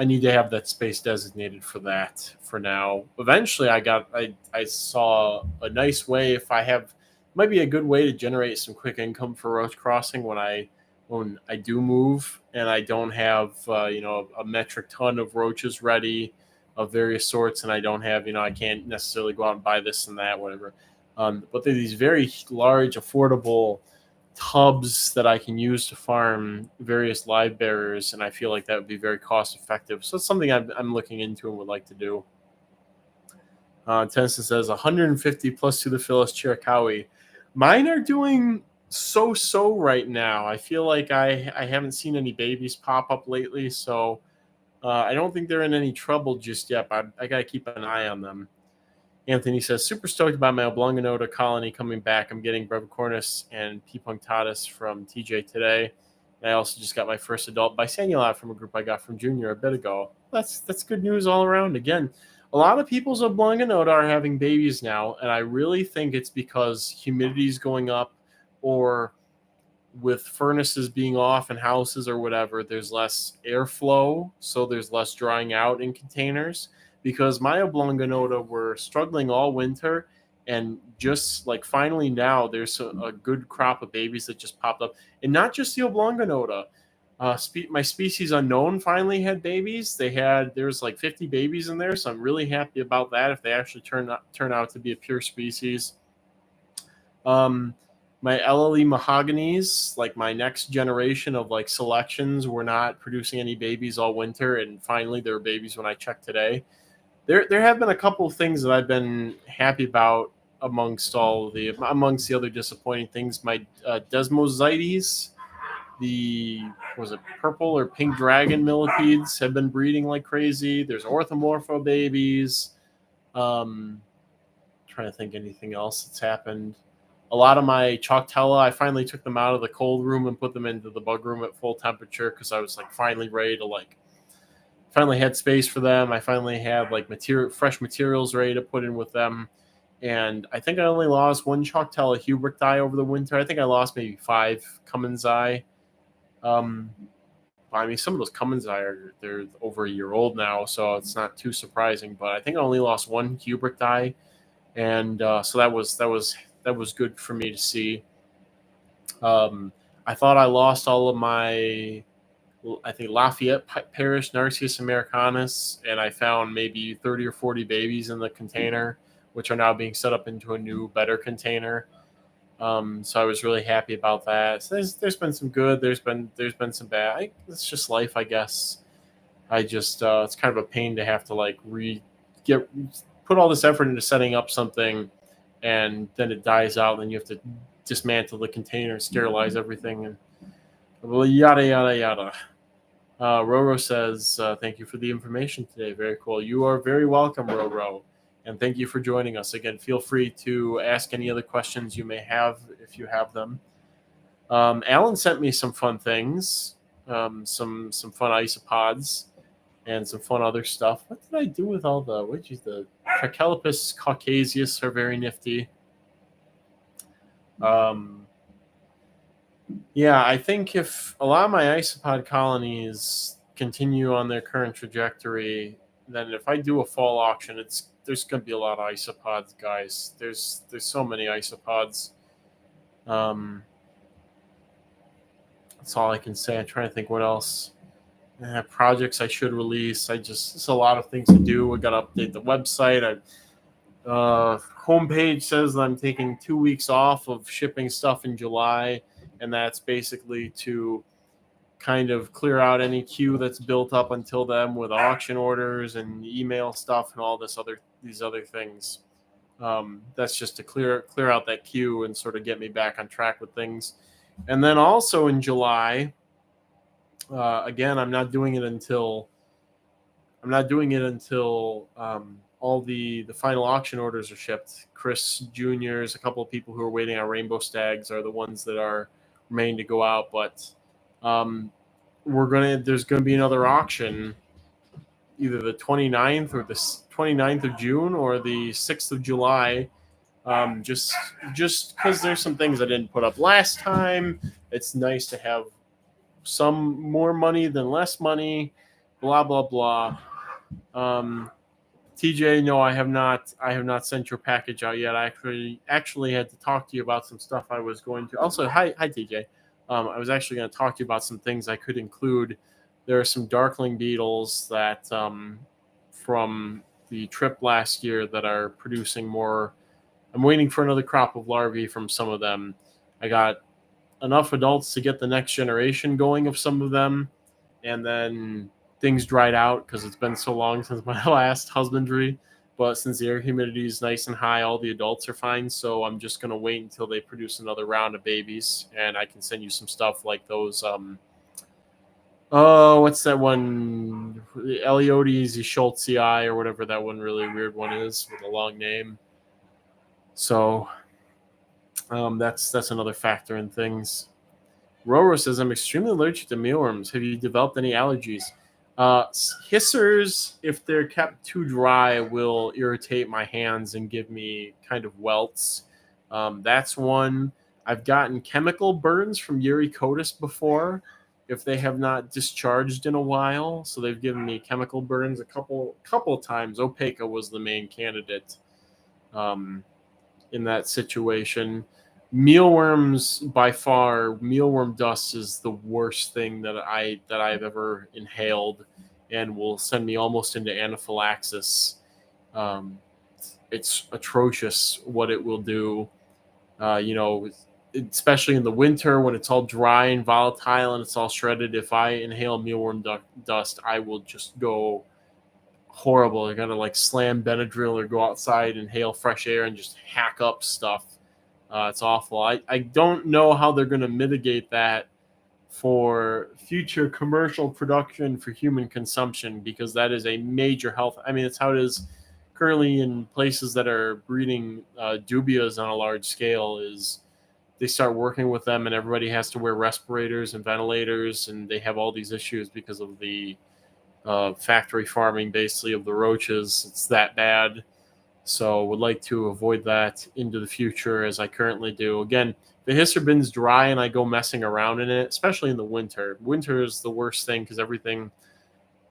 need to have that space designated for that for now. Eventually I saw a nice way, if I have, might be a good way to generate some quick income for roach crossing when I when I do move and I don't have a metric ton of roaches ready of various sorts, and I don't have I can't necessarily go out and buy this and that, whatever. But they're these very large, affordable tubs that I can use to farm various live bearers, and I feel like that would be very cost effective. So it's something I'm looking into and would like to do. Tennyson says 150 plus to the Phyllis Chiricahua. Mine are doing so right now. I feel like I haven't seen any babies pop up lately, so I don't think they're in any trouble just yet, but I got to keep an eye on them. Anthony says, super stoked about my Oblongata colony coming back. I'm getting Brevicornis and P. punctatus from TJ today. And I also just got my first adult bisannulat from a group I got from Junior a bit ago. That's good news all around. Again, a lot of people's Oblongata are having babies now, and I really think it's because humidity is going up, or with furnaces being off in houses or whatever, there's less airflow, so there's less drying out in containers. Because my Oblongata were struggling all winter, and just like finally now there's a good crop of babies that just popped up. And not just the Oblongata. My species unknown finally had babies. There's like 50 babies in there, so I'm really happy about that if they actually turn out to be a pure species. My LLE mahoganies, like my next generation of like selections, were not producing any babies all winter, and finally there were babies when I checked today. There have been a couple of things that I've been happy about amongst the other disappointing things. My Desmosites, was it purple or pink dragon millipedes, have been breeding like crazy. There's orthomorpho babies. Trying to think anything else that's happened. A lot of my Choctella, I finally took them out of the cold room and put them into the bug room at full temperature because I was like finally ready to finally had space for them. I finally had like fresh materials ready to put in with them. And I think I only lost one Choctella Hubrichti over the winter. I think I lost maybe 5 Cummins-eye. I mean, some of those Cummins-eye they're over a year old now, so it's not too surprising. But I think I only lost one Hubrichti, and so that was good for me to see. I thought I lost all of my, I think, Lafayette Parish Narcissus Americanus, and I found maybe 30 or 40 babies in the container, which are now being set up into a new, better container. So I was really happy about that. So there's been some good. There's been some bad. It's just life, I guess. I just it's kind of a pain to have to put all this effort into setting up something, and then it dies out, and then you have to dismantle the container and sterilize everything, and yada yada yada. Roro says, thank you for the information today. Very cool. You are very welcome, Roro. And thank you for joining us. Again, feel free to ask any other questions you may have if you have them. Alan sent me some fun things, some fun isopods, and some fun other stuff. What did I do with all the Trachelopus caucasius are very nifty. Yeah, I think if a lot of my isopod colonies continue on their current trajectory, then if I do a fall auction, there's going to be a lot of isopods, guys. There's so many isopods. That's all I can say. I'm trying to think what else. Projects I should release. It's a lot of things to do. I got to update the website. Homepage says that I'm taking 2 weeks off of shipping stuff in July, and that's basically to kind of clear out any queue that's built up until then with auction orders and email stuff and all these other things. That's just to clear out that queue and sort of get me back on track with things. And then also in July, again, I'm not doing it until all the final auction orders are shipped. Chris Jr.'s, a couple of people who are waiting on Rainbow Stags are the ones that are remaining to go out. But there's gonna be another auction, either the 29th or the 29th of June or the 6th of July. Just because there's some things I didn't put up last time. It's nice to have some more money than less money. Blah blah blah. TJ, no, I have not sent your package out yet. I actually had to talk to you about some stuff I was going to. Also, hi TJ. I was actually going to talk to you about some things I could include. There are some darkling beetles that from the trip last year that are producing more. I'm waiting for another crop of larvae from some of them. I got enough adults to get the next generation going of some of them, and then things dried out because it's been so long since my last husbandry. But since the air humidity is nice and high, all the adults are fine. So I'm just going to wait until they produce another round of babies, and I can send you some stuff like those. Oh, what's that one? Eleotes schultzii or whatever that one really weird one is with a long name. So that's another factor in things. Roro says, I'm extremely allergic to mealworms. Have you developed any allergies? Hissers, if they're kept too dry, will irritate my hands and give me kind of welts. That's one. I've gotten chemical burns from Uricotis before if they have not discharged in a while. So they've given me chemical burns a couple of times. Opaca was the main candidate in that situation. Mealworms, by far, mealworm dust is the worst thing that I've ever inhaled, and will send me almost into anaphylaxis. It's atrocious what it will do. Especially in the winter when it's all dry and volatile and it's all shredded. If I inhale mealworm dust, I will just go horrible. I gotta like slam Benadryl or go outside and inhale fresh air and just hack up stuff. It's awful. I don't know how they're going to mitigate that for future commercial production for human consumption, because that is a major health. I mean, it's how it is currently in places that are breeding dubias on a large scale. Is they start working with them and everybody has to wear respirators and ventilators, and they have all these issues because of the factory farming, basically, of the roaches. It's that bad. So would like to avoid that into the future as I currently do. Again, the hisser bin's dry and I go messing around in it, especially in the winter. Winter is the worst thing because everything,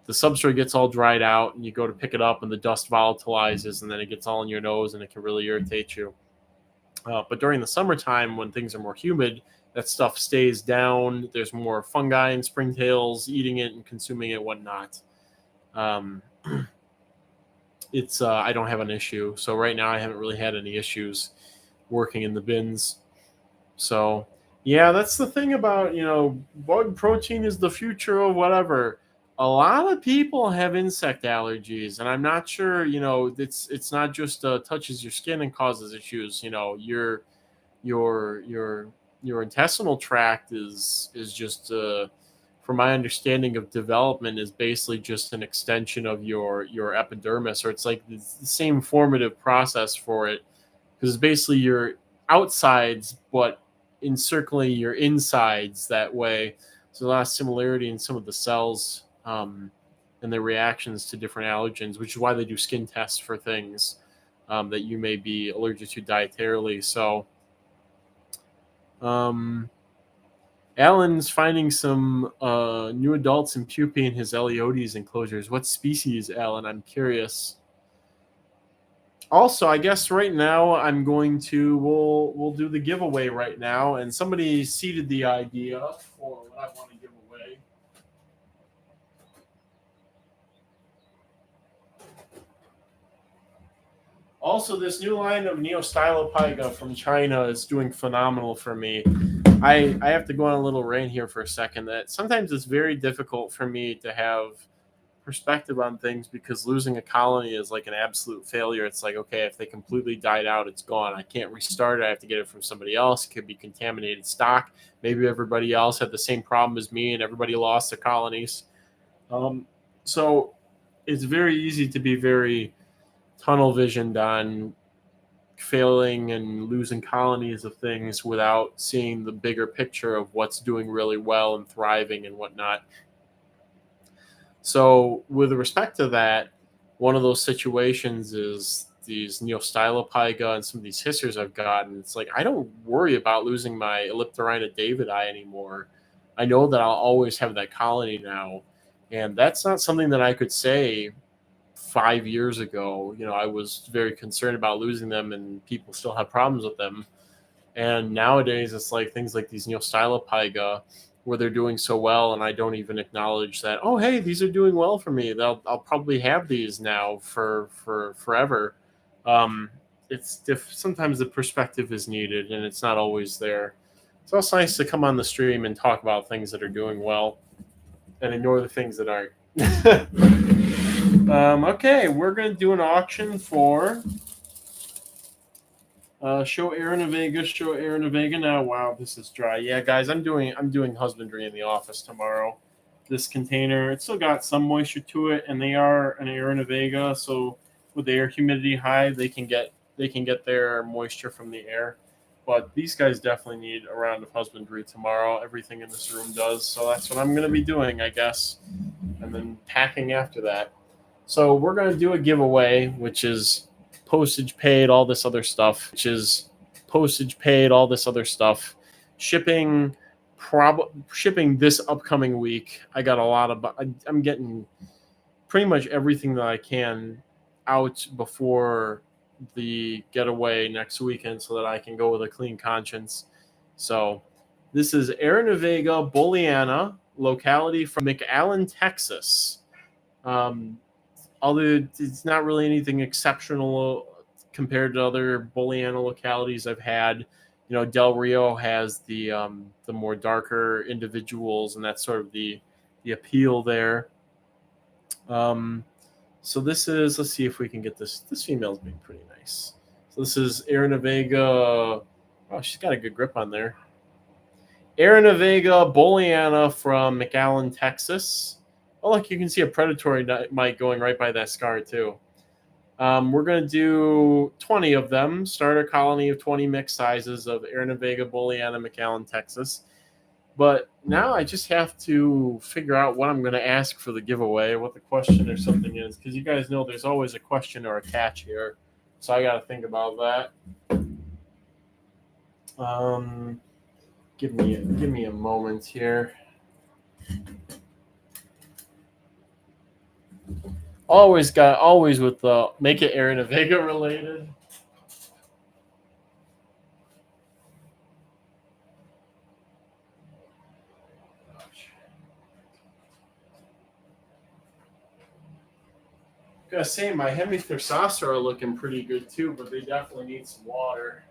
the substrate gets all dried out and you go to pick it up and the dust volatilizes and then it gets all in your nose and it can really irritate you. But during the summertime when things are more humid, that stuff stays down. There's more fungi and springtails eating it and consuming it, whatnot. It's I don't have an issue. So right now I haven't really had any issues working in the bins. So yeah, that's the thing about, bug protein is the future of whatever. A lot of people have insect allergies, and I'm not sure, it's not just touches your skin and causes issues. Your intestinal tract is just from my understanding of development, is basically just an extension of your epidermis, or it's like the same formative process for it, because it's basically your outsides but encircling your insides that way. So a lot of similarity in some of the cells and their reactions to different allergens, which is why they do skin tests for things that you may be allergic to dietarily. So Alan's finding some new adults in pupae in his Eleotes enclosures. What species, Alan? I'm curious. Also, I guess right now I'm going to we'll do the giveaway right now, and somebody seeded the idea for what I want to give away. Also, this new line of Neostylopyga from China is doing phenomenal for me. I have to go on a little rant here for a second, that sometimes it's very difficult for me to have perspective on things, because losing a colony is like an absolute failure. It's like, okay, if they completely died out, it's gone. I can't restart it. I have to get it from somebody else. It could be contaminated stock. Maybe everybody else had the same problem as me and everybody lost their colonies. So it's very easy to be very tunnel visioned on failing and losing colonies of things without seeing the bigger picture of what's doing really well and thriving and whatnot. So with respect to that, one of those situations is these Neostylopyga and some of these hissers I've gotten. It's like, I don't worry about losing my Elliptorhina davidi anymore. I know that I'll always have that colony now. And that's not something that I could say 5 years ago. I was very concerned about losing them, and people still have problems with them. And nowadays, it's like things like these Neostylopiga, where they're doing so well, and I don't even acknowledge that. Oh, hey, these are doing well for me. I'll probably have these now for forever. It's sometimes the perspective is needed, and it's not always there. It's also nice to come on the stream and talk about things that are doing well, and ignore the things that aren't. Okay, we're gonna do an auction for. Show Aaron a Vega. Show Aaron a Vega now. Wow, this is dry. Yeah, guys, I'm doing husbandry in the office tomorrow. This container, it's still got some moisture to it, and they are an Aaron a Vega. So with the air humidity high, they can get their moisture from the air. But these guys definitely need a round of husbandry tomorrow. Everything in this room does. So that's what I'm going to be doing, I guess, and then packing after that. So we're going to do a giveaway, which is postage paid, all this other stuff, shipping this upcoming week. I got a lot of, I'm getting pretty much everything that I can out before the getaway next weekend so that I can go with a clean conscience. So this is Aaron Vega, Boliana, locality from McAllen, Texas. Although it's not really anything exceptional compared to other Boliana localities I've had. You know, Del Rio has the more darker individuals, and that's sort of the appeal there. So this is, let's see if we can get this. This female's being pretty nice. So this is Aaron Vega. Oh, she's got a good grip on there. Aaron Vega, Boliana from McAllen, Texas. Oh, look, you can see a predatory mite going right by that scar, too. We're going to do 20 of them. Start a colony of 20 mixed sizes of Aaron Vega, Boliana, McAllen, Texas. But now I just have to figure out what I'm going to ask for the giveaway, what the question or something is, because you guys know there's always a question or a catch here. So I got to think about that. Give me a moment here. Always with the make it Aaron Vega related. Gotta say, my Hemithyrsosa are looking pretty good too, but they definitely need some water.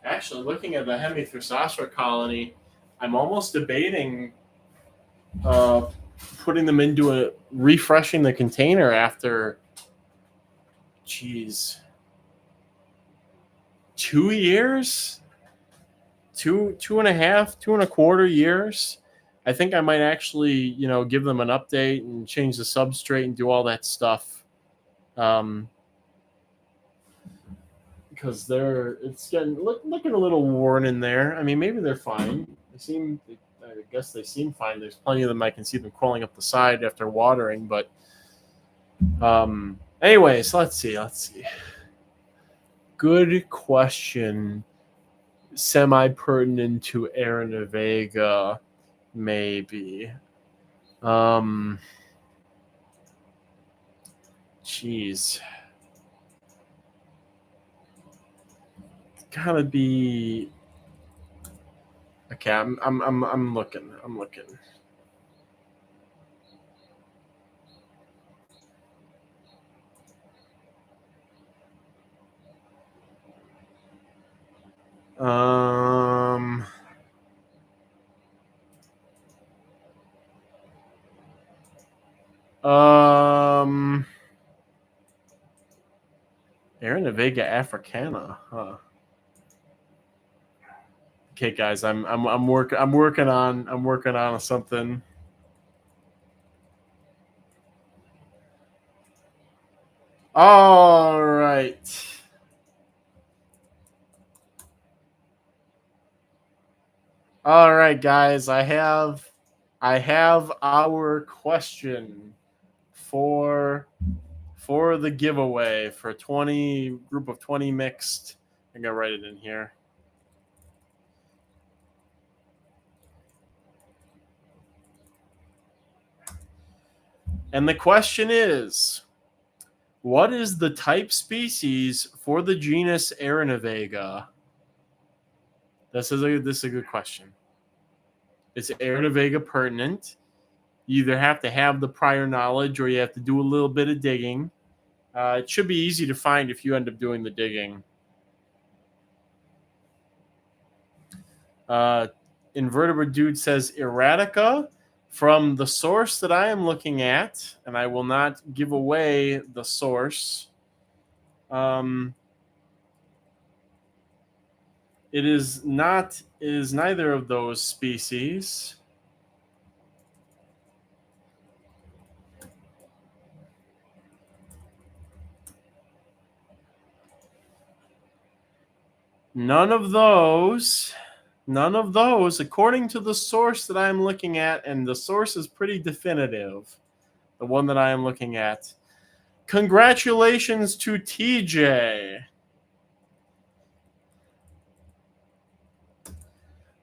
Actually, looking at the Hemithyrsosa colony, I'm almost debating putting them into refreshing the container after, 2 years, two and a half, 2.25 years. I think I might actually, give them an update and change the substrate and do all that stuff. Because it's getting looking a little worn in there. I mean, maybe they're fine. I guess they seem fine. There's plenty of them. I can see them crawling up the side after watering. But, anyways, let's see. Good question. Semi-pertinent to Aaron Vega, maybe. Jeez. Gotta be. Okay, I'm looking. Aaron Vega Africana, huh? Okay, guys, I'm working on something. All right. All right, guys, I have our question for the giveaway for 20 group of 20 mixed. I'm gonna write it in here. And the question is, what is the type species for the genus Aranavega? This is a good question. Is Aranavega pertinent? You either have to have the prior knowledge or you have to do a little bit of digging. It should be easy to find if you end up doing the digging. Invertebrate Dude says Erratica from the source that I am looking at, and I will not give away the source. It is neither of those species. None of those, according to the source that I'm looking at, and the source is pretty definitive, the one that I am looking at. Congratulations to TJ.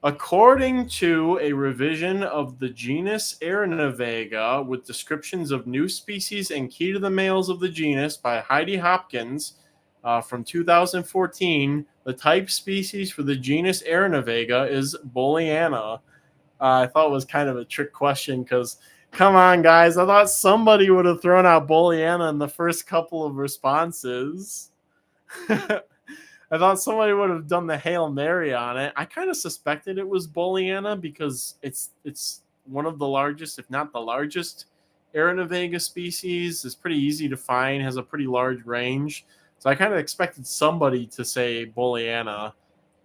According to a revision of the genus Aranavega with descriptions of new species and key to the males of the genus by Heidi Hopkins from 2014, the type species for the genus Aranavega is Boliana. I thought it was kind of a trick question because, come on, guys, I thought somebody would have thrown out Boliana in the first couple of responses. I thought somebody would have done the Hail Mary on it. I kind of suspected it was Boliana because it's one of the largest, if not the largest, Aranavega species. It's pretty easy to find, has a pretty large range. So I kind of expected somebody to say Boliana.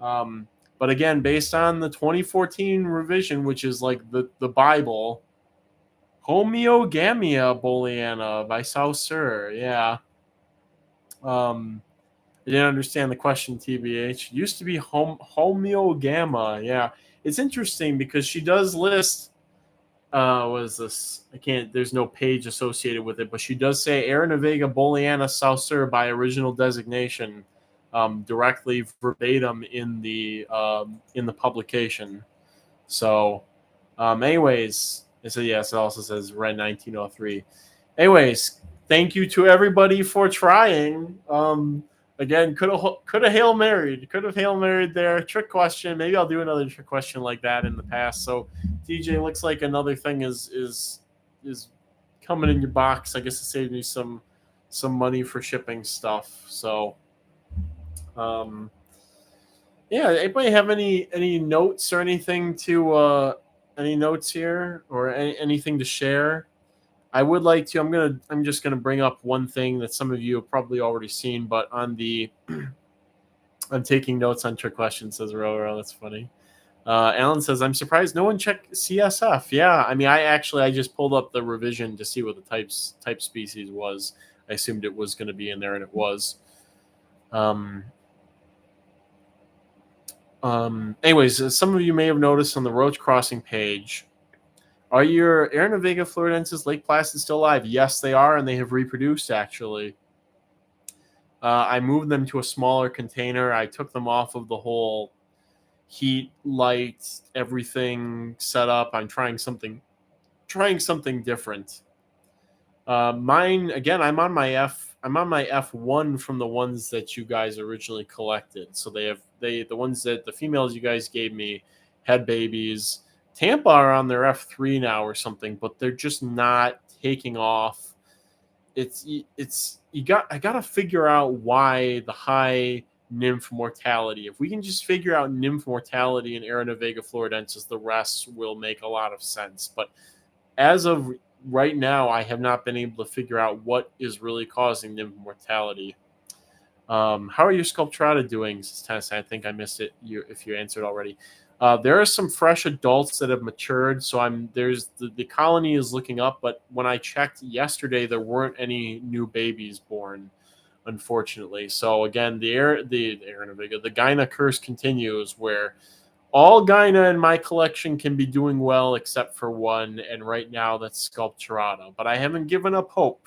But again, based on the 2014 revision, which is like the Bible, Homeogamia Boliana by Saussure. Yeah. I didn't understand the question, TBH. It used to be homeogamma. Yeah. It's interesting because she does list, what is this? There's no page associated with it, but she does say Aranavega Boliana Saussure by original designation, directly verbatim in the publication. So, anyways, yes, it also says Red 1903. Anyways, thank you to everybody for trying. Again, could have Hail Married. Could have Hail Married there. Trick question. Maybe I'll do another trick question like that in the past. So, DJ, looks like another thing is coming in your box. I guess it saved me some money for shipping stuff. So, yeah. Anybody have any notes or anything to any notes here or anything to share? I would like to. I'm just gonna bring up one thing that some of you have probably already seen, but on the I'm taking notes on trick questions, says Roro. That's funny. Alan says, I'm surprised no one checked CSF. Yeah, I mean, I just pulled up the revision to see what the type species was. I assumed it was going to be in there, and it was. Anyways, some of you may have noticed on the Roach Crossing page, are your Aranavega floridensis Lake Placid still alive? Yes, they are, and they have reproduced, actually. I moved them to a smaller container. I took them off of the whole heat, light, everything set up. I'm trying something different. Mine, again, I'm on my F1 from the ones that you guys originally collected. So the ones that the females you guys gave me had babies. Tampa are on their F3 now or something, but they're just not taking off. I gotta figure out why the high nymph mortality. If we can just figure out nymph mortality in Aranavega floridensis, the rest will make a lot of sense. But as of right now, I have not been able to figure out what is really causing nymph mortality. How are your Sculptrata doing? I think I missed it. If you answered already. There are some fresh adults that have matured, so the colony is looking up. But when I checked yesterday, there weren't any new babies born, unfortunately. So again, the Gyna curse continues, where all Gyna in my collection can be doing well except for one, and right now that's Sculpturata. But I haven't given up hope.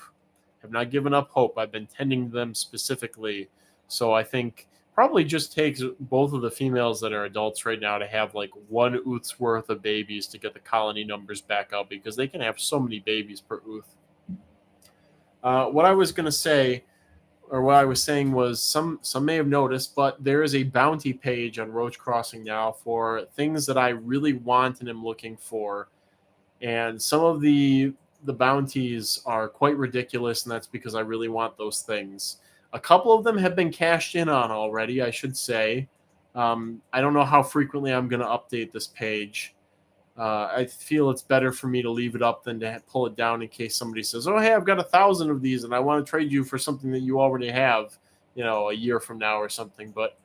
Have not given up hope. I've been tending them specifically, so I think probably just takes both of the females that are adults right now to have like 1 ooth's worth of babies to get the colony numbers back up, because they can have so many babies per ooth. What I was going to say, or what I was saying, was some may have noticed, but there is a bounty page on Roach Crossing now for things that I really want and am looking for, and some of the bounties are quite ridiculous, and that's because I really want those things. A couple of them have been cashed in on already, I should say. I don't know how frequently I'm going to update this page. I feel it's better for me to leave it up than to pull it down in case somebody says, "Oh, hey, I've got 1,000 of these, and I want to trade you for something that you already have," a year from now or something. But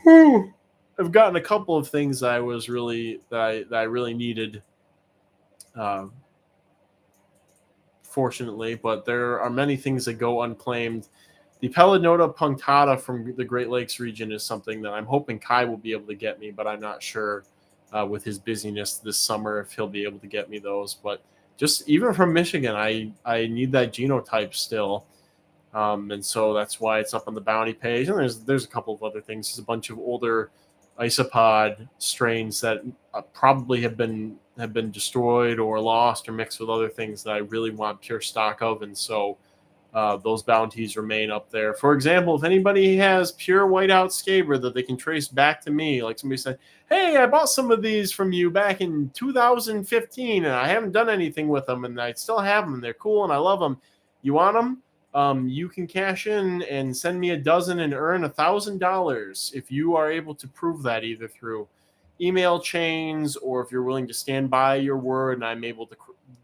I've gotten a couple of things that I really needed, uh, fortunately. But there are many things that go unclaimed. The Pelodonta punctata from the Great Lakes region is something that I'm hoping Kai will be able to get me, but I'm not sure with his busyness this summer if he'll be able to get me those. But just even from Michigan, I need that genotype still, and so that's why it's up on the bounty page. And there's a couple of other things. There's a bunch of older isopod strains that probably have been destroyed or lost or mixed with other things that I really want pure stock of, and so those bounties remain up there. For example, if anybody has pure whiteout scaber that they can trace back to me, like somebody said, "Hey, I bought some of these from you back in 2015, and I haven't done anything with them, and I still have them. They're cool, and I love them. You want them? You can cash in and send me a dozen and earn $1,000 if you are able to prove that either through email chains or if you're willing to stand by your word and I'm able to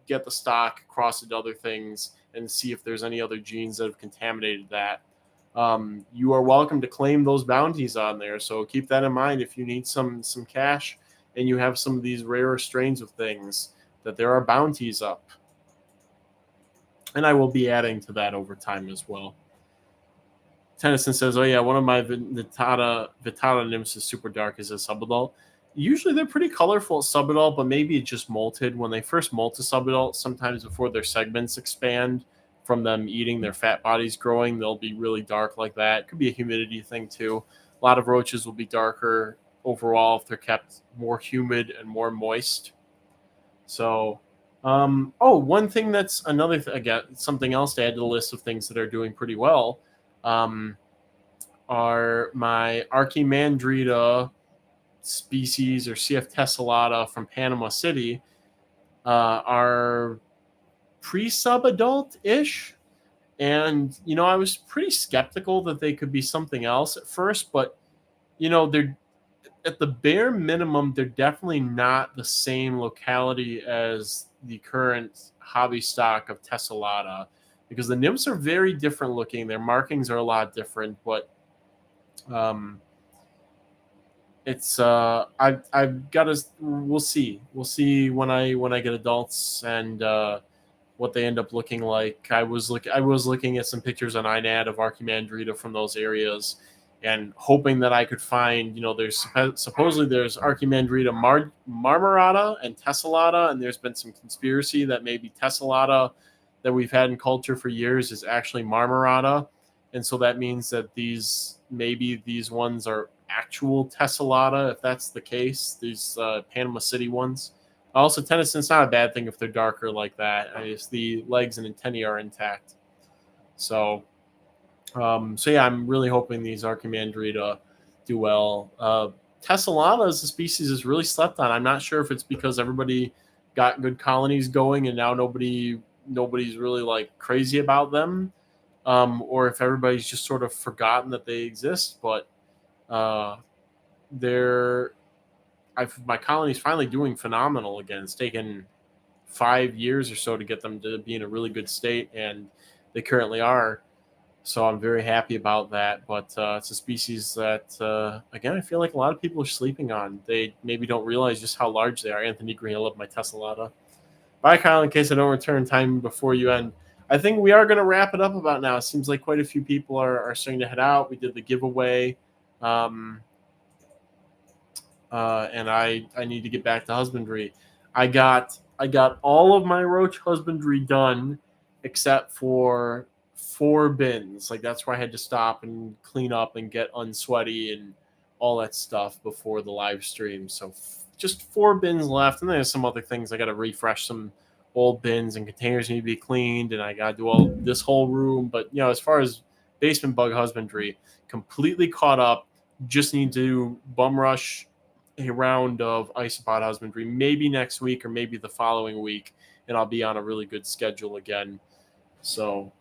get the stock, cross it to other things, and see if there's any other genes that have contaminated that. You are welcome to claim those bounties on there. So keep that in mind if you need some cash and you have some of these rarer strains of things, that there are bounties up. And I will be adding to that over time as well. Tennyson says, "Oh yeah, one of my Vittata nymphs is super dark as a subadult. Usually they're pretty colorful at subadult, but maybe it just molted. When they first molt to subadult, sometimes before their segments expand from them eating, their fat bodies growing, they'll be really dark like that. It could be a humidity thing too. A lot of roaches will be darker overall if they're kept more humid and more moist. So, one thing that's another again, something else to add to the list of things that are doing pretty well, are my Archimandrita species or CF tessellata from Panama City, are pre-subadult-ish. And, I was pretty skeptical that they could be something else at first, but, they're at the bare minimum, they're definitely not the same locality as the current hobby stock of tessellata, because the nymphs are very different looking. Their markings are a lot different, but it's I've got to we'll see when I get adults and what they end up looking like. I was looking at some pictures on INAD of Archimandrita from those areas and hoping that I could find, there's supposedly there's Archimandrita marmorata and tessellata, and there's been some conspiracy that maybe tessellata that we've had in culture for years is actually marmorata, and so that means that these ones are actual tessellata. If that's the case, these Panama City ones. Also, Tennyson's not a bad thing if they're darker like that. The legs and antennae are intact. So yeah, I'm really hoping these Archimandrita do well. Tessellata as a species is really slept on. I'm not sure if it's because everybody got good colonies going and now nobody's really like crazy about them, or if everybody's just sort of forgotten that they exist. But my colony's finally doing phenomenal again. It's taken 5 years or so to get them to be in a really good state, and they currently are. So I'm very happy about that. But it's a species that, again, I feel like a lot of people are sleeping on. They maybe don't realize just how large they are. Anthony Green, I love my tessellata. Bye, Kyle. In case I don't return time before you end, I think we are going to wrap it up about now. It seems like quite a few people are starting to head out. We did the giveaway. And I need to get back to husbandry. I got all of my roach husbandry done except for 4 bins. Like that's where I had to stop and clean up and get unsweaty and all that stuff before the live stream. So just 4 bins left, and there's some other things I got to refresh some old bins and containers need to be cleaned, and I got to do all this whole room. But as far as basement bug husbandry, completely caught up. Just need to bum rush a round of isopod husbandry, maybe next week or maybe the following week, and I'll be on a really good schedule again. So,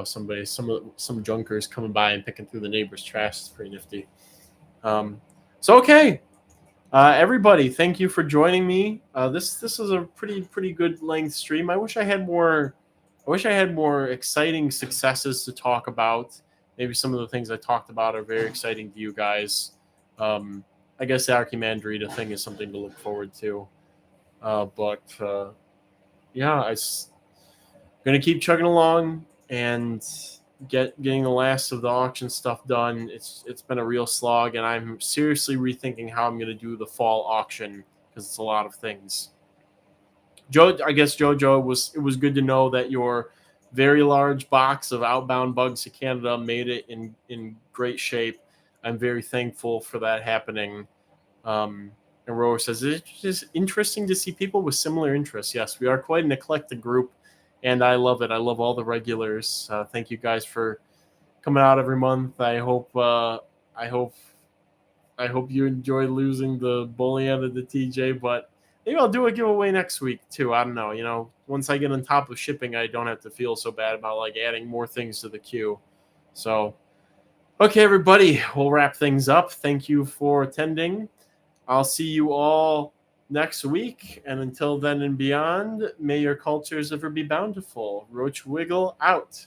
some junkers coming by and picking through the neighbor's trash is pretty nifty. Okay. Everybody, thank you for joining me. This is a pretty good length stream. I wish I had more exciting successes to talk about. Maybe some of the things I talked about are very exciting to you guys. I guess the Archimandrita thing is something to look forward to. Yeah, I'm gonna keep chugging along and getting the last of the auction stuff done. It's been a real slog, and I'm seriously rethinking how I'm going to do the fall auction because it's a lot of things. Jojo, it was good to know that your very large box of outbound bugs to Canada made it in great shape. I'm very thankful for that happening. And Roach says it's just interesting to see people with similar interests. Yes, we are quite an eclectic group, and I love it. I love all the regulars. Thank you guys for coming out every month. I hope you enjoy losing the bully out of the TJ, but maybe I'll do a giveaway next week too. I don't know. Once I get on top of shipping, I don't have to feel so bad about like adding more things to the queue. So, okay, everybody, we'll wrap things up. Thank you for attending. I'll see you all next week, and until then and beyond, may your cultures ever be bountiful. Roach Wiggle out.